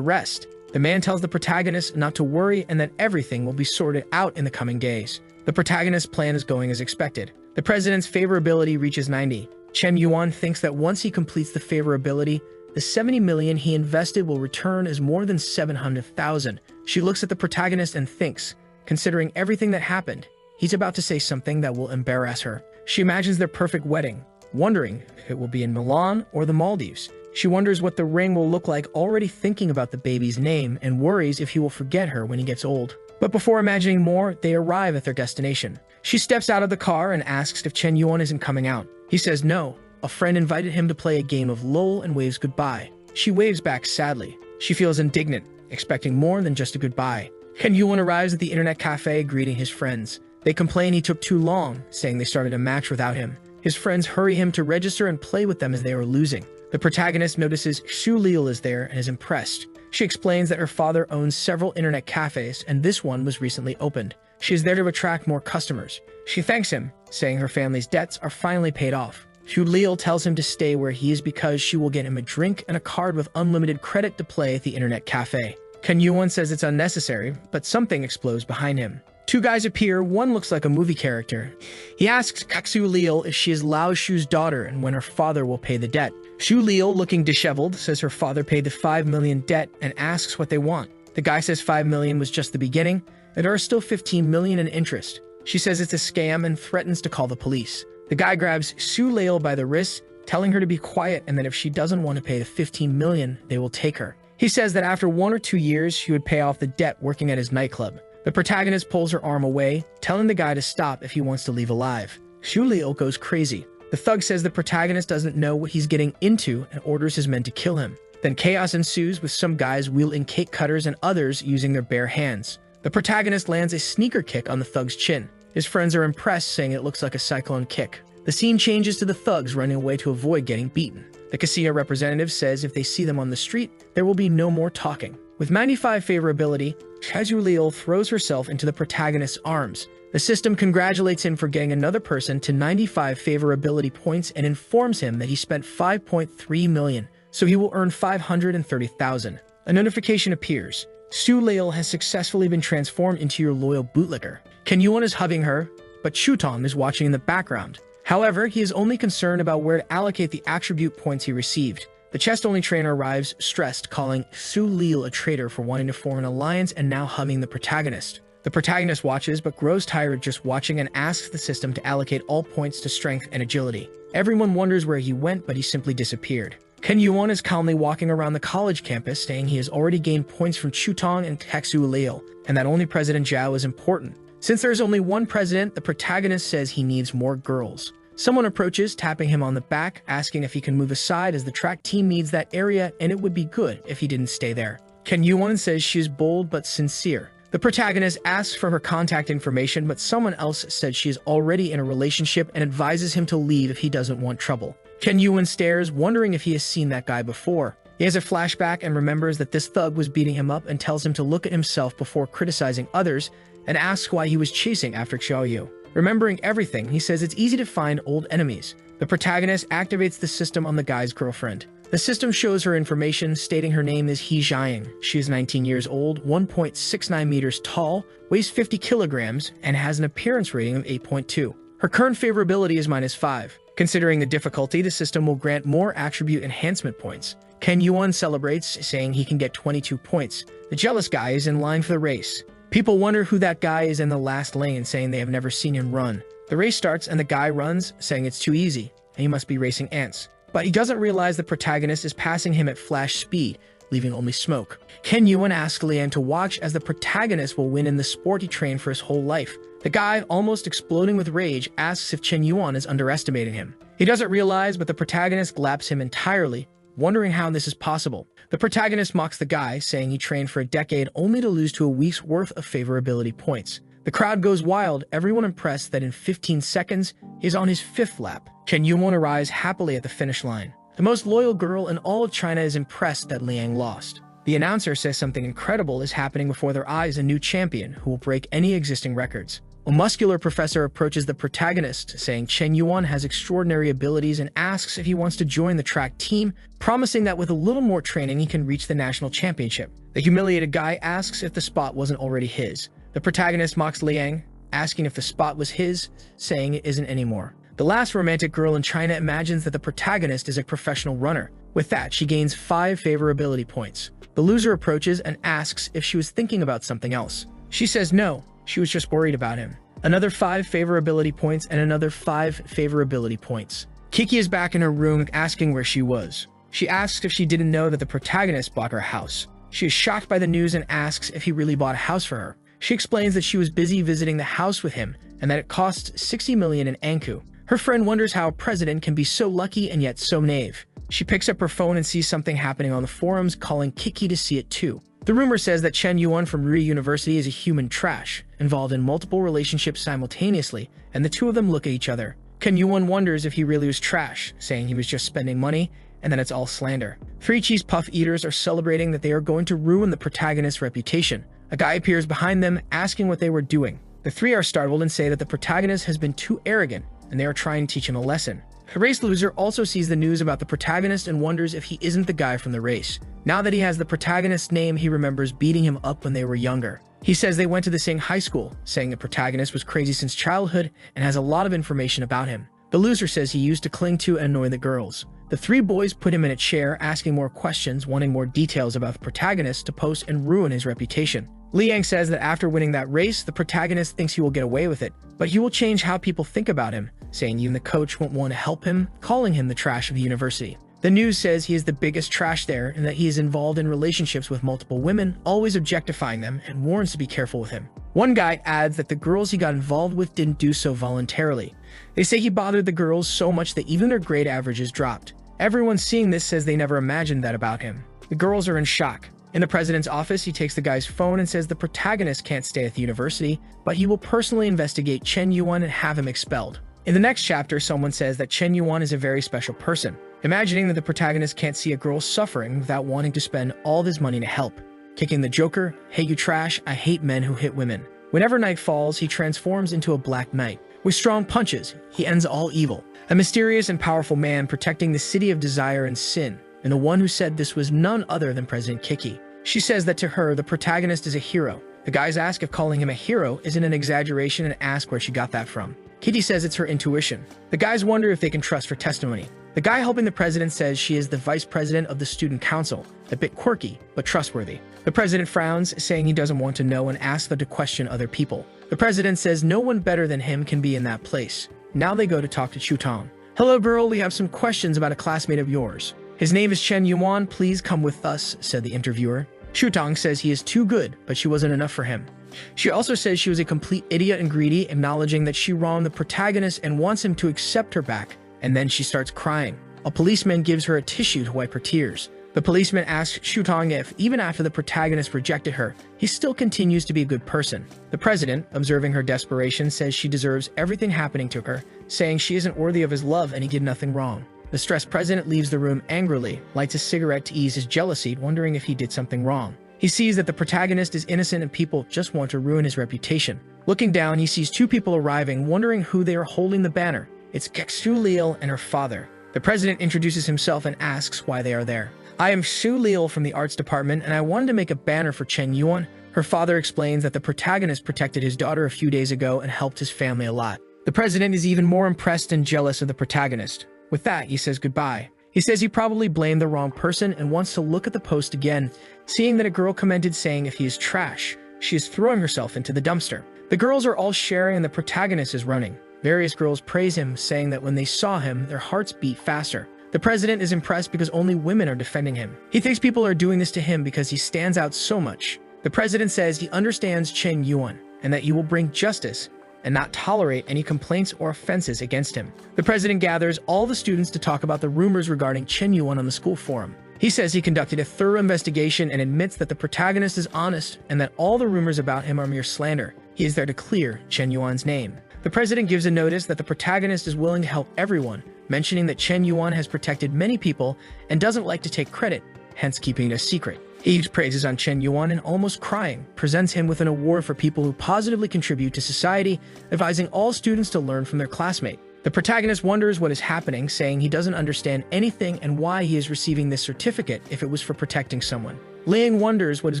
rest. The man tells the protagonist not to worry and that everything will be sorted out in the coming days. The protagonist's plan is going as expected. The president's favorability reaches 90. Chen Yuan thinks that once he completes the favorability, the 70 million he invested will return as more than 700,000. She looks at the protagonist and thinks, considering everything that happened, he's about to say something that will embarrass her. She imagines their perfect wedding, wondering if it will be in Milan or the Maldives. She wonders what the ring will look like, already thinking about the baby's name, and worries if he will forget her when he gets old. But before imagining more, they arrive at their destination. She steps out of the car and asks if Chen Yuan isn't coming out. He says no. A friend invited him to play a game of LOL and waves goodbye. She waves back sadly. She feels indignant, expecting more than just a goodbye. Chen Yuan arrives at the internet cafe, greeting his friends. They complain he took too long, saying they started a match without him. His friends hurry him to register and play with them as they are losing. The protagonist notices Xu Liu is there and is impressed. She explains that her father owns several internet cafes and this one was recently opened. She is there to attract more customers. She thanks him, saying her family's debts are finally paid off. Xu Liu tells him to stay where he is because she will get him a drink and a card with unlimited credit to play at the internet cafe. Chen Yuan says it's unnecessary, but something explodes behind him. Two guys appear, one looks like a movie character. He asks Xu Liu if she is Lao Shu's daughter and when her father will pay the debt. Xu Liu, looking disheveled, says her father paid the 5 million debt and asks what they want. The guy says 5 million was just the beginning, and there are still 15 million in interest. She says it's a scam and threatens to call the police. The guy grabs Xu Liu by the wrist, telling her to be quiet and that if she doesn't want to pay the 15 million, they will take her. He says that after 1 or 2 years, she would pay off the debt working at his nightclub. The protagonist pulls her arm away, telling the guy to stop if he wants to leave alive. Xu Liu goes crazy. The thug says the protagonist doesn't know what he's getting into and orders his men to kill him. Then chaos ensues with some guys wielding cake cutters and others using their bare hands. The protagonist lands a sneaker kick on the thug's chin. His friends are impressed, saying it looks like a cyclone kick. The scene changes to the thugs running away to avoid getting beaten. The casino representative says if they see them on the street, there will be no more talking. With 95 favorability, Chazulil throws herself into the protagonist's arms. The system congratulates him for getting another person to 95 favorability points and informs him that he spent 5.3 million, so he will earn 530,000. A notification appears. Su Leil has successfully been transformed into your loyal bootlicker. Ken Yuan is hugging her, but Chuton is watching in the background. However, he is only concerned about where to allocate the attribute points he received. The chest-only trainer arrives, stressed, calling Su Leil a traitor for wanting to form an alliance and now hugging the protagonist. The protagonist watches but grows tired just watching and asks the system to allocate all points to strength and agility. Everyone wonders where he went, but he simply disappeared. Ken Yuan is calmly walking around the college campus, saying he has already gained points from Chutong and Texu Leil, and that only President Zhao is important. Since there is only one president, the protagonist says he needs more girls. Someone approaches, tapping him on the back, asking if he can move aside as the track team needs that area and it would be good if he didn't stay there. Ken Yuan says she is bold but sincere. The protagonist asks for her contact information, but someone else said she is already in a relationship and advises him to leave if he doesn't want trouble. Ken Yuan stares, wondering if he has seen that guy before. He has a flashback and remembers that this thug was beating him up and tells him to look at himself before criticizing others and asks why he was chasing after Xiaoyu. Remembering everything, he says it's easy to find old enemies. The protagonist activates the system on the guy's girlfriend. The system shows her information, stating her name is He Jiaying. She is 19 years old, 1.69 meters tall, weighs 50 kilograms, and has an appearance rating of 8.2. Her current favorability is -5. Considering the difficulty, the system will grant more attribute enhancement points. Ken Yuan celebrates, saying he can get 22 points. The jealous guy is in line for the race. People wonder who that guy is in the last lane, saying they have never seen him run. The race starts and the guy runs, saying it's too easy, and he must be racing ants. But he doesn't realize the protagonist is passing him at flash speed, leaving only smoke. Ken Yuan asks Liang to watch as the protagonist will win in the sport he trained for his whole life. The guy, almost exploding with rage, asks if Chen Yuan is underestimating him. He doesn't realize, but the protagonist glaps him entirely, wondering how this is possible. The protagonist mocks the guy, saying he trained for a decade only to lose to a week's worth of favorability points. The crowd goes wild, everyone impressed that in 15 seconds, he is on his 5th lap. Chen Yuan arrives happily at the finish line. The most loyal girl in all of China is impressed that Liang lost. The announcer says something incredible is happening before their eyes, a new champion who will break any existing records. A muscular professor approaches the protagonist, saying Chen Yuan has extraordinary abilities and asks if he wants to join the track team, promising that with a little more training he can reach the national championship. The humiliated guy asks if the spot wasn't already his. The protagonist mocks Liang, asking if the spot was his, saying it isn't anymore. The last romantic girl in China imagines that the protagonist is a professional runner. With that, she gains 5 favorability points. The loser approaches and asks if she was thinking about something else. She says no, she was just worried about him. Another 5 favorability points and another 5 favorability points. Kiki is back in her room asking where she was. She asks if she didn't know that the protagonist bought her a house. She is shocked by the news and asks if he really bought a house for her. She explains that she was busy visiting the house with him and that it cost 60 million in Anku. Her friend wonders how a president can be so lucky and yet so naive. She picks up her phone and sees something happening on the forums, calling Kiki to see it too. The rumor says that Chen Yuan from Ri University is a human trash, involved in multiple relationships simultaneously, and the two of them look at each other. Ken Yuan wonders if he really was trash, saying he was just spending money, and then it's all slander. 3 cheese puff eaters are celebrating that they are going to ruin the protagonist's reputation. A guy appears behind them, asking what they were doing. The 3 are startled and say that the protagonist has been too arrogant, and they are trying to teach him a lesson. The race loser also sees the news about the protagonist and wonders if he isn't the guy from the race. Now that he has the protagonist's name, he remembers beating him up when they were younger. He says they went to the same high school, saying the protagonist was crazy since childhood and has a lot of information about him. The loser says he used to cling to and annoy the girls. The 3 boys put him in a chair, asking more questions, wanting more details about the protagonist to post and ruin his reputation. Liang says that after winning that race, the protagonist thinks he will get away with it, but he will change how people think about him, saying even the coach won't want to help him, calling him the trash of the university. The news says he is the biggest trash there and that he is involved in relationships with multiple women, always objectifying them, and warns to be careful with him. One guy adds that the girls he got involved with didn't do so voluntarily. They say he bothered the girls so much that even their grade averages dropped. Everyone seeing this says they never imagined that about him. The girls are in shock. In the president's office, he takes the guy's phone and says the protagonist can't stay at the university, but he will personally investigate Chen Yuan and have him expelled. In the next chapter, someone says that Chen Yuan is a very special person, imagining that the protagonist can't see a girl suffering without wanting to spend all of his money to help. Kicking the Joker, "Hey you trash, I hate men who hit women." Whenever night falls, he transforms into a black knight. With strong punches, he ends all evil. A mysterious and powerful man protecting the city of desire and sin, and the one who said this was none other than President Kiki. She says that to her, the protagonist is a hero. The guys ask if calling him a hero isn't an exaggeration and ask where she got that from. Kitty says it's her intuition. The guys wonder if they can trust her testimony. The guy helping the president says she is the vice president of the student council, a bit quirky, but trustworthy. The president frowns, saying he doesn't want to know and asks them to question other people. The president says no one better than him can be in that place. Now they go to talk to Chutong. "Hello girl, we have some questions about a classmate of yours. His name is Chen Yuan, please come with us," said the interviewer. Chutong says he is too good, but she wasn't enough for him. She also says she was a complete idiot and greedy, acknowledging that she wronged the protagonist and wants him to accept her back, and then she starts crying. A policeman gives her a tissue to wipe her tears. The policeman asks Chutong if, even after the protagonist rejected her, he still continues to be a good person. The president, observing her desperation, says she deserves everything happening to her, saying she isn't worthy of his love and he did nothing wrong. The stressed president leaves the room angrily, lights a cigarette to ease his jealousy, wondering if he did something wrong. He sees that the protagonist is innocent and people just want to ruin his reputation. Looking down, he sees two people arriving, wondering who they are holding the banner. It's Su Leal and her father. The president introduces himself and asks why they are there. "I am Su Leal from the arts department and I wanted to make a banner for Chen Yuan." Her father explains that the protagonist protected his daughter a few days ago and helped his family a lot. The president is even more impressed and jealous of the protagonist. With that, he says goodbye. He says he probably blamed the wrong person and wants to look at the post again, seeing that a girl commented saying if he is trash, she is throwing herself into the dumpster. The girls are all sharing and the protagonist is running. Various girls praise him, saying that when they saw him, their hearts beat faster. The president is impressed because only women are defending him. He thinks people are doing this to him because he stands out so much. The president says he understands Chen Yuan and that he will bring justice and not tolerate any complaints or offenses against him. The president gathers all the students to talk about the rumors regarding Chen Yuan on the school forum. He says he conducted a thorough investigation and admits that the protagonist is honest and that all the rumors about him are mere slander. He is there to clear Chen Yuan's name. The president gives a notice that the protagonist is willing to help everyone, mentioning that Chen Yuan has protected many people and doesn't like to take credit, hence keeping it a secret. He heaps praises on Chen Yuan and, almost crying, presents him with an award for people who positively contribute to society, advising all students to learn from their classmate. The protagonist wonders what is happening, saying he doesn't understand anything and why he is receiving this certificate if it was for protecting someone. Liang wonders what is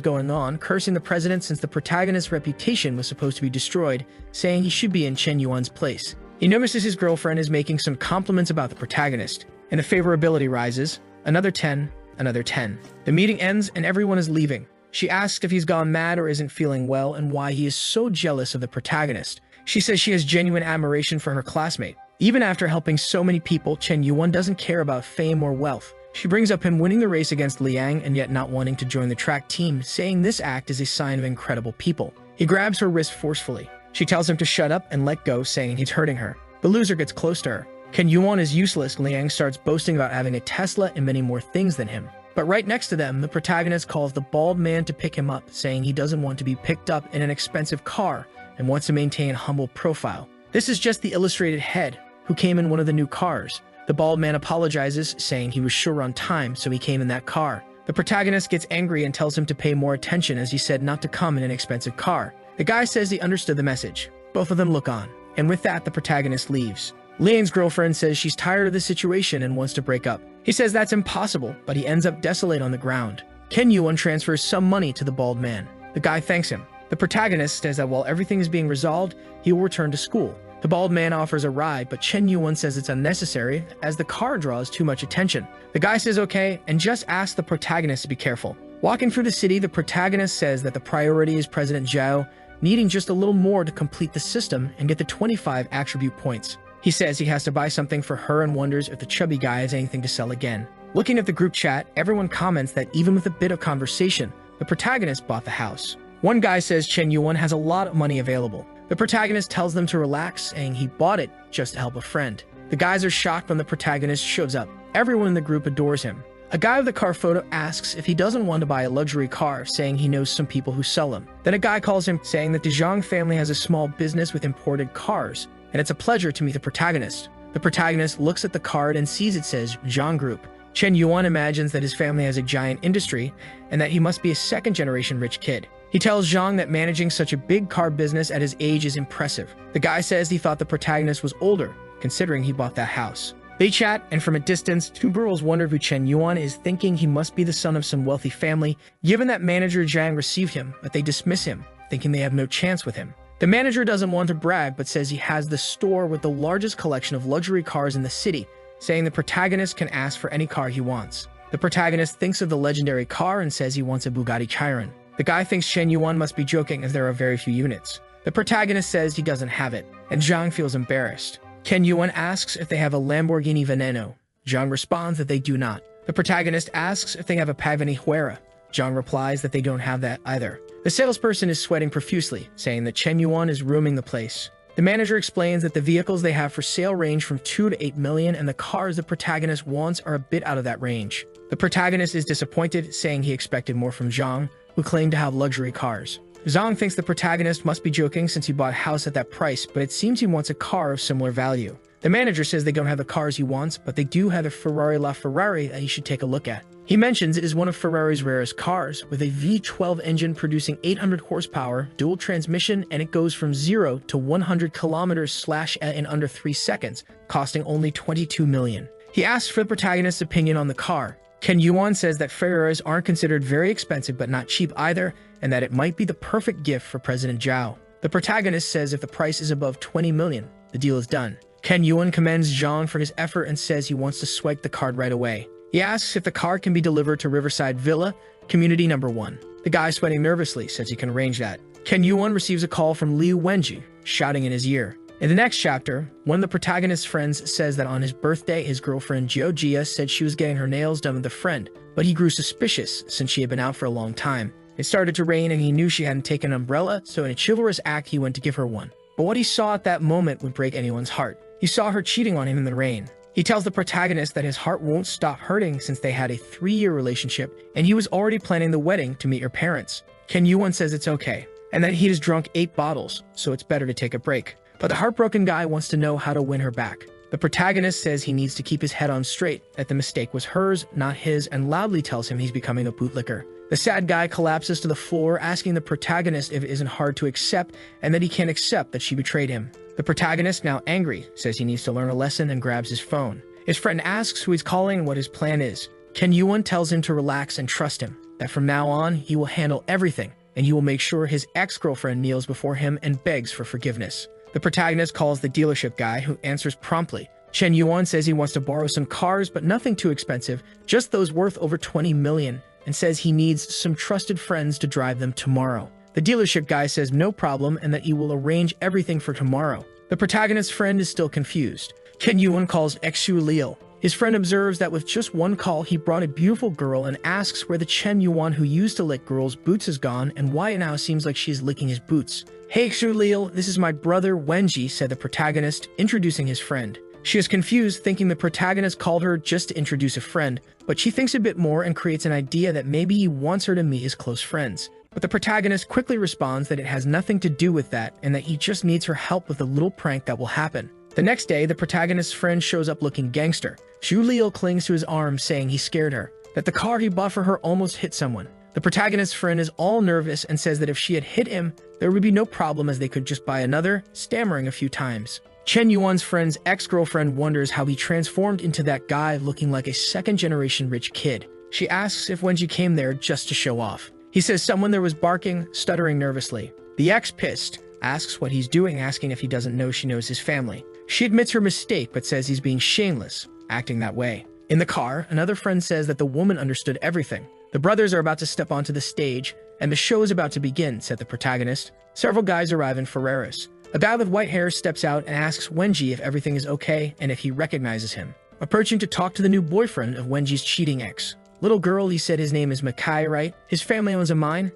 going on, cursing the president since the protagonist's reputation was supposed to be destroyed, saying he should be in Chen Yuan's place. He notices his girlfriend is making some compliments about the protagonist, and the favorability rises. Another 10. Another 10. The meeting ends and everyone is leaving. She asks if he's gone mad or isn't feeling well and why he is so jealous of the protagonist. She says she has genuine admiration for her classmate. Even after helping so many people, Chen Yuan doesn't care about fame or wealth. She brings up him winning the race against Liang and yet not wanting to join the track team, saying this act is a sign of incredible people. He grabs her wrist forcefully. She tells him to shut up and let go, saying he's hurting her. The loser gets close to her. Chen Yuan is useless. Liang starts boasting about having a Tesla and many more things than him. But right next to them, the protagonist calls the bald man to pick him up, saying he doesn't want to be picked up in an expensive car and wants to maintain a humble profile. This is just the illustrated head, who came in one of the new cars. The bald man apologizes, saying he was sure on time, so he came in that car. The protagonist gets angry and tells him to pay more attention as he said not to come in an expensive car. The guy says he understood the message. Both of them look on. And with that, the protagonist leaves. Liang's girlfriend says she's tired of the situation and wants to break up. He says that's impossible, but he ends up desolate on the ground. Chen Yuan transfers some money to the bald man. The guy thanks him. The protagonist says that while everything is being resolved, he will return to school. The bald man offers a ride, but Chen Yuan says it's unnecessary as the car draws too much attention. The guy says okay and just asks the protagonist to be careful. Walking through the city, the protagonist says that the priority is President Zhao, needing just a little more to complete the system and get the 25 attribute points. He says he has to buy something for her and wonders if the chubby guy has anything to sell again. Looking at the group chat, everyone comments that even with a bit of conversation, the protagonist bought the house. One guy says Chen Yuan has a lot of money available. The protagonist tells them to relax, saying he bought it just to help a friend. The guys are shocked when the protagonist shows up. Everyone in the group adores him. A guy with the car photo asks if he doesn't want to buy a luxury car, saying he knows some people who sell them. Then a guy calls him, saying that the Zhang family has a small business with imported cars. and it's a pleasure to meet the protagonist. The protagonist looks at the card and sees it says Zhang Group. Chen Yuan imagines that his family has a giant industry and that he must be a second-generation rich kid. He tells Zhang that managing such a big car business at his age is impressive. The guy says he thought the protagonist was older, considering he bought that house. They chat, and from a distance, two girls wonder who Chen Yuan is, thinking he must be the son of some wealthy family, given that manager Zhang received him, but they dismiss him, thinking they have no chance with him. The manager doesn't want to brag, but says he has the store with the largest collection of luxury cars in the city, saying the protagonist can ask for any car he wants. The protagonist thinks of the legendary car and says he wants a Bugatti Chiron. The guy thinks Chen Yuan must be joking as there are very few units. The protagonist says he doesn't have it, and Zhang feels embarrassed. Chen Yuan asks if they have a Lamborghini Veneno. Zhang responds that they do not. The protagonist asks if they have a Pagani Huera. Zhang replies that they don't have that either. The salesperson is sweating profusely, saying that Chen Yuan is rooming the place. The manager explains that the vehicles they have for sale range from 2 to 8 million, and the cars the protagonist wants are a bit out of that range. The protagonist is disappointed, saying he expected more from Zhang, who claimed to have luxury cars. Zhang thinks the protagonist must be joking since he bought a house at that price, but it seems he wants a car of similar value. The manager says they don't have the cars he wants, but they do have a Ferrari LaFerrari that he should take a look at. He mentions it is one of Ferrari's rarest cars, with a V12 engine producing 800 horsepower, dual transmission, and it goes from 0 to 100 kilometers in under 3 seconds, costing only 22 million. He asks for the protagonist's opinion on the car. Chen Yuan says that Ferraris aren't considered very expensive but not cheap either, and that it might be the perfect gift for President Zhao. The protagonist says if the price is above 20 million, the deal is done. Chen Yuan commends Zhang for his effort and says he wants to swipe the card right away. He asks if the car can be delivered to Riverside Villa, Community Number 1. The guy, sweating nervously, says he can arrange that. Chen Yuan receives a call from Liu Wenji, shouting in his ear. In the next chapter, one of the protagonist's friends says that on his birthday, his girlfriend Jiu Jia said she was getting her nails done with a friend, but he grew suspicious since she had been out for a long time. It started to rain and he knew she hadn't taken an umbrella, so in a chivalrous act he went to give her one. But what he saw at that moment would break anyone's heart. He saw her cheating on him in the rain. He tells the protagonist that his heart won't stop hurting since they had a 3-year relationship and he was already planning the wedding to meet her parents. Chen Yuan says it's okay, and that he has drunk 8 bottles, so it's better to take a break. But the heartbroken guy wants to know how to win her back. The protagonist says he needs to keep his head on straight, that the mistake was hers, not his, and loudly tells him he's becoming a bootlicker. The sad guy collapses to the floor, asking the protagonist if it isn't hard to accept, and that he can't accept that she betrayed him. The protagonist, now angry, says he needs to learn a lesson and grabs his phone. His friend asks who he's calling and what his plan is. Chen Yuan tells him to relax and trust him, that from now on, he will handle everything, and he will make sure his ex-girlfriend kneels before him and begs for forgiveness. The protagonist calls the dealership guy, who answers promptly. Chen Yuan says he wants to borrow some cars, but nothing too expensive, just those worth over 20 million, and says he needs some trusted friends to drive them tomorrow. The dealership guy says no problem and that he will arrange everything for tomorrow. The protagonist's friend is still confused. Chen Yuan calls Xu Liu. His friend observes that with just one call, he brought a beautiful girl and asks where the Chen Yuan who used to lick girls' boots is gone and why it now seems like she is licking his boots. "Hey Xu Liu, this is my brother Wenji," said the protagonist, introducing his friend. She is confused, thinking the protagonist called her just to introduce a friend, but she thinks a bit more and creates an idea that maybe he wants her to meet his close friends. But the protagonist quickly responds that it has nothing to do with that and that he just needs her help with a little prank that will happen. The next day, the protagonist's friend shows up looking gangster. Xu Liu clings to his arm, saying he scared her, that the car he bought for her almost hit someone. The protagonist's friend is all nervous and says that if she had hit him, there would be no problem as they could just buy another, stammering a few times. Chen Yuan's friend's ex-girlfriend wonders how he transformed into that guy looking like a second-generation rich kid. She asks if Wenji came there just to show off. He says someone there was barking, stuttering nervously. The ex, pissed, asks what he's doing, asking if he doesn't know she knows his family. She admits her mistake but says he's being shameless, acting that way. In the car, another friend says that the woman understood everything. The brothers are about to step onto the stage, and the show is about to begin, said the protagonist. Several guys arrive in Ferraris. A guy with white hair steps out and asks Wenji if everything is okay and if he recognizes him. Approaching to talk to the new boyfriend of Wenji's cheating ex. Little girl, he said his name is Makai, right? His family owns a mine?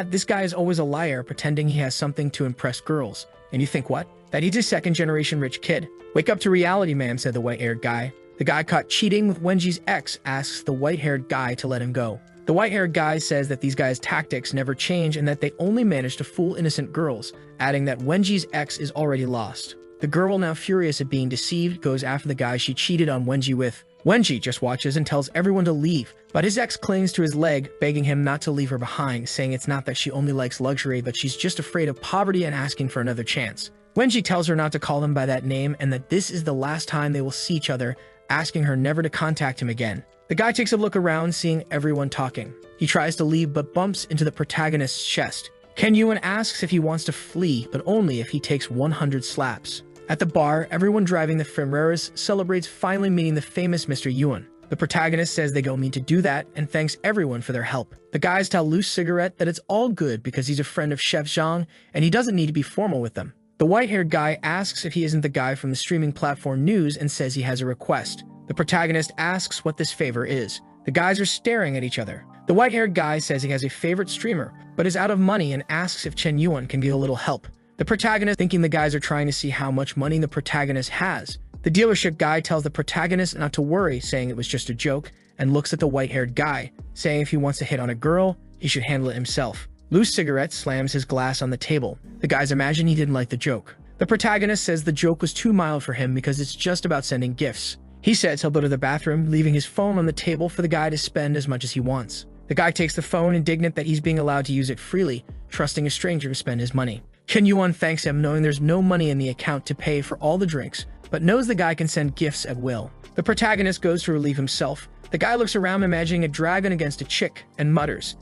This guy is always a liar, pretending he has something to impress girls. And you think what? That he's a second-generation rich kid? Wake up to reality, ma'am, said the white-haired guy. The guy caught cheating with Wenji's ex asks the white-haired guy to let him go. The white-haired guy says that these guys' tactics never change and that they only manage to fool innocent girls, adding that Wenji's ex is already lost. The girl, now furious at being deceived, goes after the guy she cheated on Wenji with. Wenji just watches and tells everyone to leave, but his ex clings to his leg, begging him not to leave her behind, saying it's not that she only likes luxury, but she's just afraid of poverty and asking for another chance. Wenji tells her not to call him by that name and that this is the last time they will see each other, asking her never to contact him again. The guy takes a look around, seeing everyone talking. He tries to leave but bumps into the protagonist's chest. Chen Yuan asks if he wants to flee, but only if he takes 100 slaps. At the bar, everyone driving the Ferreras celebrates finally meeting the famous Mr. Yuan. The protagonist says they don't need to do that and thanks everyone for their help. The guys tell Loose Cigarette that it's all good because he's a friend of Chef Zhang and he doesn't need to be formal with them. The white-haired guy asks if he isn't the guy from the streaming platform News and says he has a request. The protagonist asks what this favor is. The guys are staring at each other. The white-haired guy says he has a favorite streamer, but is out of money and asks if Chen Yuan can get a little help. The protagonist, thinking the guys are trying to see how much money the protagonist has. The dealership guy tells the protagonist not to worry, saying it was just a joke, and looks at the white-haired guy, saying if he wants to hit on a girl, he should handle it himself. Loose Cigarette slams his glass on the table. The guys imagine he didn't like the joke. The protagonist says the joke was too mild for him because it's just about sending gifts. He says he'll go to the bathroom, leaving his phone on the table for the guy to spend as much as he wants. The guy takes the phone, indignant that he's being allowed to use it freely, trusting a stranger to spend his money. Chen Yuan thanks him, knowing there's no money in the account to pay for all the drinks, but knows the guy can send gifts at will. The protagonist goes to relieve himself. The guy looks around, imagining a dragon against a chick, and mutters,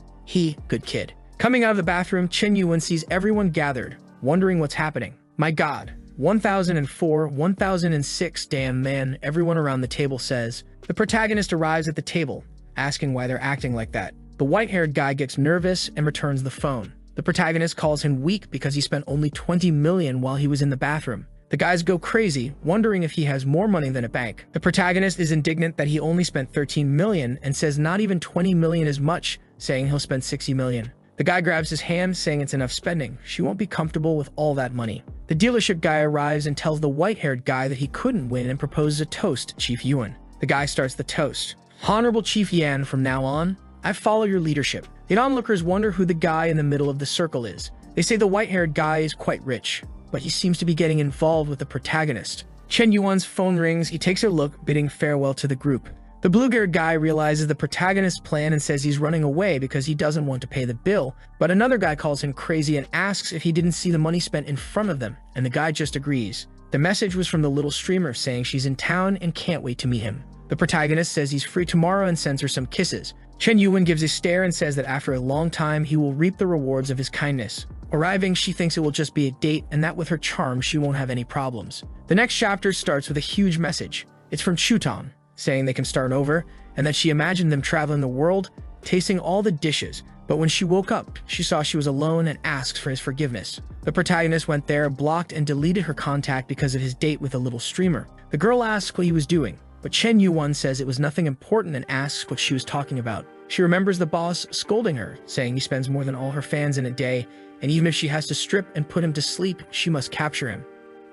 good kid. Coming out of the bathroom, Chen Yuan sees everyone gathered, wondering what's happening. My god. 1004, 1006, damn man, everyone around the table says. The protagonist arrives at the table, asking why they're acting like that. The white-haired guy gets nervous and returns the phone. The protagonist calls him weak because he spent only 20 million while he was in the bathroom. The guys go crazy, wondering if he has more money than a bank. The protagonist is indignant that he only spent 13 million and says not even 20 million is much, saying he'll spend 60 million. The guy grabs his hand, saying it's enough spending. She won't be comfortable with all that money. The dealership guy arrives and tells the white-haired guy that he couldn't win and proposes a toast to Chief Yuan. The guy starts the toast. Honorable Chief Yan, from now on, I follow your leadership. The onlookers wonder who the guy in the middle of the circle is. They say the white-haired guy is quite rich, but he seems to be getting involved with the protagonist. Chen Yuan's phone rings. He takes a look, bidding farewell to the group. The blue-haired guy realizes the protagonist's plan and says he's running away because he doesn't want to pay the bill, but another guy calls him crazy and asks if he didn't see the money spent in front of them, and the guy just agrees. The message was from the little streamer saying she's in town and can't wait to meet him. The protagonist says he's free tomorrow and sends her some kisses. Chen Yuan gives a stare and says that after a long time he will reap the rewards of his kindness. Arriving, she thinks it will just be a date and that with her charm she won't have any problems. The next chapter starts with a huge message. It's from Chuton, saying they can start over, and that she imagined them traveling the world, tasting all the dishes, but when she woke up, she saw she was alone and asks for his forgiveness. The protagonist went there, blocked and deleted her contact because of his date with a little streamer. The girl asks what he was doing, but Chen Yuan says it was nothing important and asks what she was talking about. She remembers the boss scolding her, saying he spends more than all her fans in a day, and even if she has to strip and put him to sleep, she must capture him.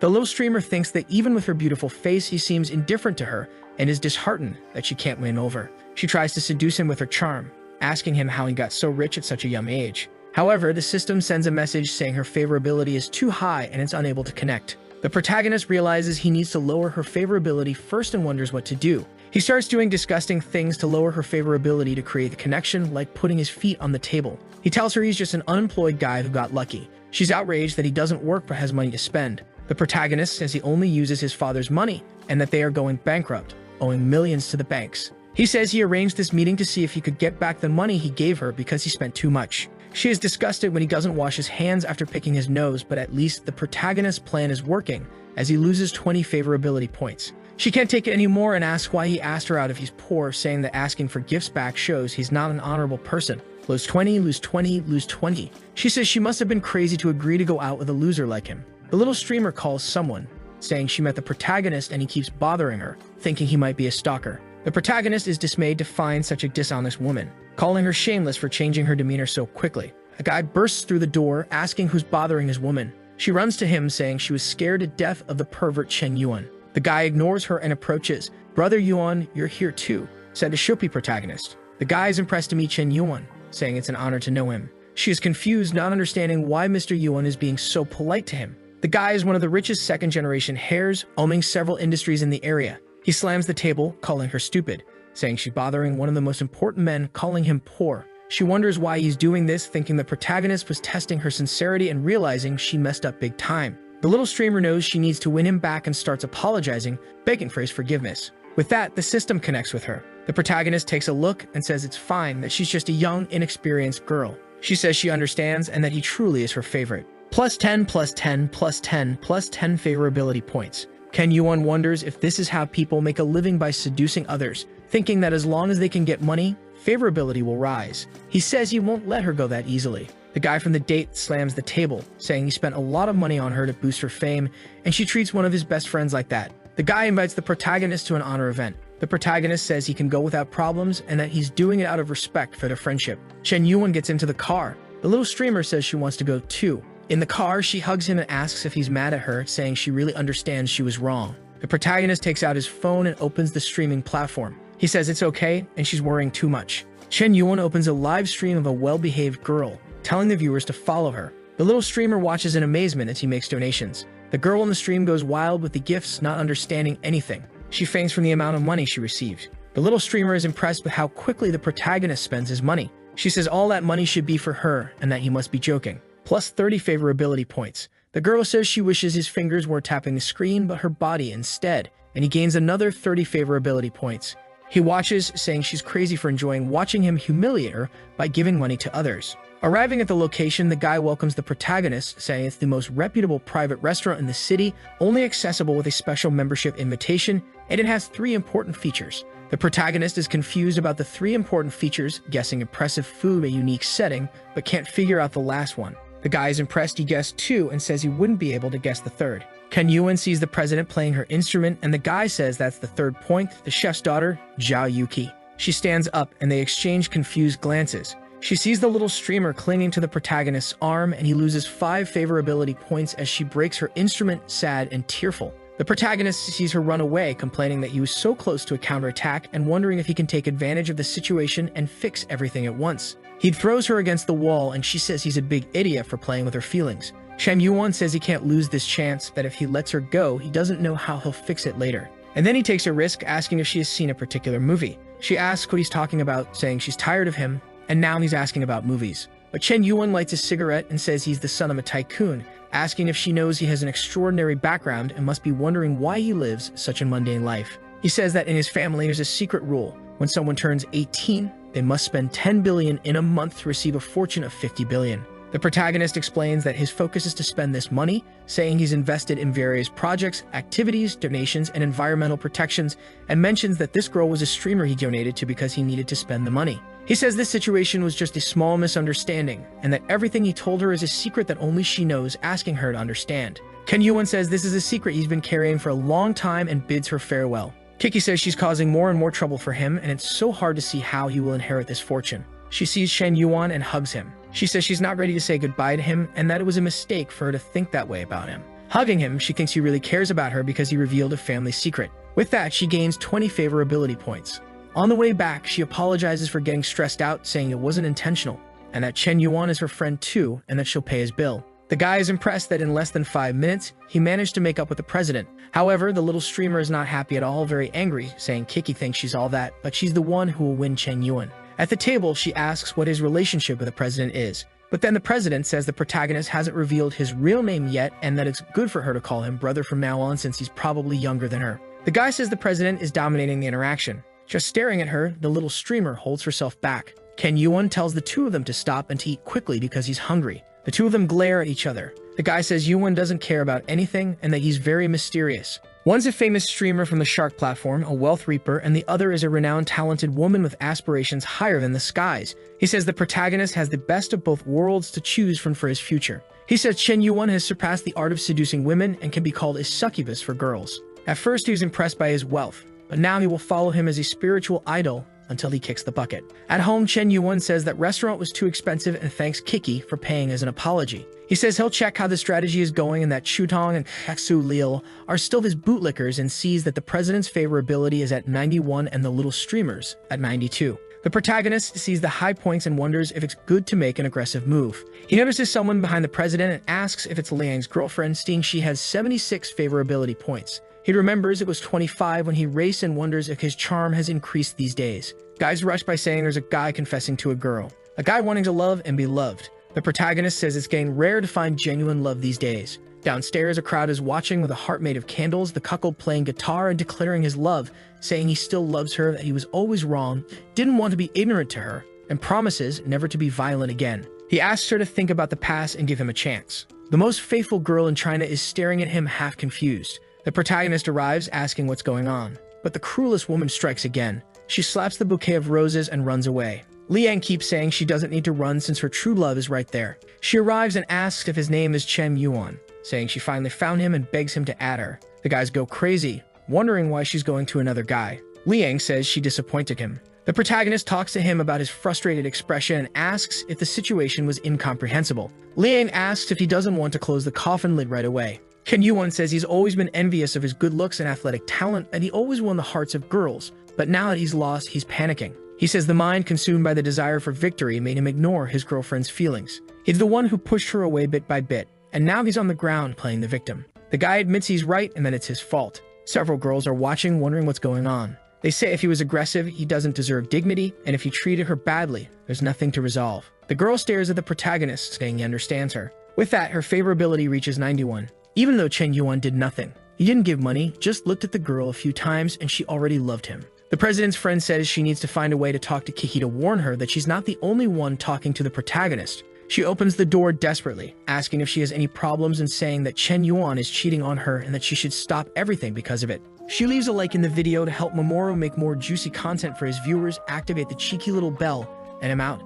The little streamer thinks that even with her beautiful face, he seems indifferent to her and is disheartened that she can't win over. She tries to seduce him with her charm, asking him how he got so rich at such a young age. However, the system sends a message saying her favorability is too high and it's unable to connect. The protagonist realizes he needs to lower her favorability first and wonders what to do. He starts doing disgusting things to lower her favorability to create the connection, like putting his feet on the table. He tells her he's just an unemployed guy who got lucky. She's outraged that he doesn't work but has money to spend. The protagonist says he only uses his father's money and that they are going bankrupt, owing millions to the banks. He says he arranged this meeting to see if he could get back the money he gave her because he spent too much. She is disgusted when he doesn't wash his hands after picking his nose, but at least the protagonist's plan is working, as he loses 20 favorability points. She can't take it anymore and asks why he asked her out if he's poor, saying that asking for gifts back shows he's not an honorable person. Lose 20, lose 20, lose 20. She says she must have been crazy to agree to go out with a loser like him. The little streamer calls someone, saying she met the protagonist and he keeps bothering her, thinking he might be a stalker. The protagonist is dismayed to find such a dishonest woman, calling her shameless for changing her demeanor so quickly. A guy bursts through the door, asking who's bothering his woman. She runs to him, saying she was scared to death of the pervert Chen Yuan. The guy ignores her and approaches. Brother Yuan, you're here too, said the Shopee protagonist. The guy is impressed to meet Chen Yuan, saying it's an honor to know him. She is confused, not understanding why Mr. Yuan is being so polite to him. The guy is one of the richest second-generation heirs, owning several industries in the area. He slams the table, calling her stupid, saying she's bothering one of the most important men, calling him poor. She wonders why he's doing this, thinking the protagonist was testing her sincerity and realizing she messed up big time. The little streamer knows she needs to win him back and starts apologizing, begging for his forgiveness. With that, the system connects with her. The protagonist takes a look and says it's fine, that she's just a young, inexperienced girl. She says she understands and that he truly is her favorite. +10, +10, +10, +10 favorability points. Ken Yuan wonders if this is how people make a living by seducing others, thinking that as long as they can get money, favorability will rise. He says he won't let her go that easily. The guy from the date slams the table, saying he spent a lot of money on her to boost her fame, and she treats one of his best friends like that. The guy invites the protagonist to an honor event. The protagonist says he can go without problems and that he's doing it out of respect for their friendship. Chen Yuan gets into the car. The little streamer says she wants to go too. In the car, she hugs him and asks if he's mad at her, saying she really understands she was wrong. The protagonist takes out his phone and opens the streaming platform. He says it's okay, and she's worrying too much. Chen Yuan opens a live stream of a well-behaved girl, telling the viewers to follow her. The little streamer watches in amazement as he makes donations. The girl in the stream goes wild with the gifts, not understanding anything. She faints from the amount of money she received. The little streamer is impressed with how quickly the protagonist spends his money. She says all that money should be for her and that he must be joking. +30 favorability points. The girl says she wishes his fingers weren't tapping the screen, but her body instead, and he gains another 30 favorability points. He watches, saying she's crazy for enjoying watching him humiliate her by giving money to others. Arriving at the location, the guy welcomes the protagonist, saying it's the most reputable private restaurant in the city, only accessible with a special membership invitation, and it has 3 important features. The protagonist is confused about the 3 important features, guessing impressive food, a unique setting, but can't figure out the last one. The guy is impressed he guessed 2 and says he wouldn't be able to guess the 3rd. Ken Yuan sees the president playing her instrument, and the guy says that's the 3rd point, the chef's daughter, Zhao Yuki. She stands up and they exchange confused glances. She sees the little streamer clinging to the protagonist's arm, and he loses 5 favorability points as she breaks her instrument, sad and tearful. The protagonist sees her run away, complaining that he was so close to a counterattack and wondering if he can take advantage of the situation and fix everything at once. He throws her against the wall, and she says he's a big idiot for playing with her feelings. Chen Yuan says he can't lose this chance, that if he lets her go, he doesn't know how he'll fix it later. And then he takes a risk, asking if she has seen a particular movie. She asks what he's talking about, saying she's tired of him, and now he's asking about movies. But Chen Yuan lights a cigarette and says he's the son of a tycoon, asking if she knows he has an extraordinary background and must be wondering why he lives such a mundane life. He says that in his family there's a secret rule. When someone turns 18, they must spend 10 billion in a month to receive a fortune of 50 billion. The protagonist explains that his focus is to spend this money, saying he's invested in various projects, activities, donations, and environmental protections, and mentions that this girl was a streamer he donated to because he needed to spend the money. He says this situation was just a small misunderstanding, and that everything he told her is a secret that only she knows, asking her to understand. Ken Yuan says this is a secret he's been carrying for a long time and bids her farewell. Kiki says she's causing more and more trouble for him, and it's so hard to see how he will inherit this fortune. She sees Chen Yuan and hugs him. She says she's not ready to say goodbye to him and that it was a mistake for her to think that way about him. Hugging him, she thinks he really cares about her because he revealed a family secret. With that, she gains 20 favorability points. On the way back, she apologizes for getting stressed out, saying it wasn't intentional, and that Chen Yuan is her friend too, and that she'll pay his bill. The guy is impressed that in less than 5 minutes, he managed to make up with the president. However, the little streamer is not happy at all, very angry, saying Kiki thinks she's all that, but she's the one who will win Chen Yuan. At the table, she asks what his relationship with the president is. But then the president says the protagonist hasn't revealed his real name yet and that it's good for her to call him brother from now on since he's probably younger than her. The guy says the president is dominating the interaction. Just staring at her, the little streamer holds herself back. Ken Yuan tells the 2 of them to stop and to eat quickly because he's hungry. The 2 of them glare at each other. The guy says Yuan doesn't care about anything and that he's very mysterious. One's a famous streamer from the Shark platform, a wealth reaper, and the other is a renowned talented woman with aspirations higher than the skies. He says the protagonist has the best of both worlds to choose from for his future. He says Chen Yuan has surpassed the art of seducing women and can be called a succubus for girls. At first he was impressed by his wealth, but now he will follow him as a spiritual idol until he kicks the bucket. At home, Chen Yuan says that restaurant was too expensive and thanks Kiki for paying as an apology. He says he'll check how the strategy is going and that Shutong and Hexu Lil are still his bootlickers and sees that the president's favorability is at 91 and the little streamers at 92. The protagonist sees the high points and wonders if it's good to make an aggressive move. He notices someone behind the president and asks if it's Liang's girlfriend, seeing she has 76 favorability points. He remembers it was 25 when he raced and wonders if his charm has increased these days. Guys rush by saying there's a guy confessing to a girl, a guy wanting to love and be loved. The protagonist says it's getting rare to find genuine love these days. Downstairs, a crowd is watching with a heart made of candles, the cuckold playing guitar and declaring his love, saying he still loves her, that he was always wrong, didn't want to be ignorant to her, and promises never to be violent again. He asks her to think about the past and give him a chance. The most faithful girl in China is staring at him half confused. The protagonist arrives asking what's going on, but the cruelest woman strikes again. She slaps the bouquet of roses and runs away. Liang keeps saying she doesn't need to run since her true love is right there. She arrives and asks if his name is Chen Yuan, saying she finally found him and begs him to add her. The guys go crazy, wondering why she's going to another guy. Liang says she disappointed him. The protagonist talks to him about his frustrated expression and asks if the situation was incomprehensible. Liang asks if he doesn't want to close the coffin lid right away. Chen Yuan says he's always been envious of his good looks and athletic talent, and he always won the hearts of girls, but now that he's lost, he's panicking. He says the mind consumed by the desire for victory made him ignore his girlfriend's feelings. He's the one who pushed her away bit by bit, and now he's on the ground playing the victim. The guy admits he's right and that it's his fault. Several girls are watching, wondering what's going on. They say if he was aggressive, he doesn't deserve dignity, and if he treated her badly, there's nothing to resolve. The girl stares at the protagonist, saying he understands her. With that, her favorability reaches 91. Even though Chen Yuan did nothing. He didn't give money, just looked at the girl a few times, and she already loved him. The president's friend says she needs to find a way to talk to Kiki to warn her that she's not the only one talking to the protagonist. She opens the door desperately, asking if she has any problems and saying that Chen Yuan is cheating on her and that she should stop everything because of it. She leaves a like in the video to help Mamoru make more juicy content for his viewers, activate the cheeky little bell, and I'm out.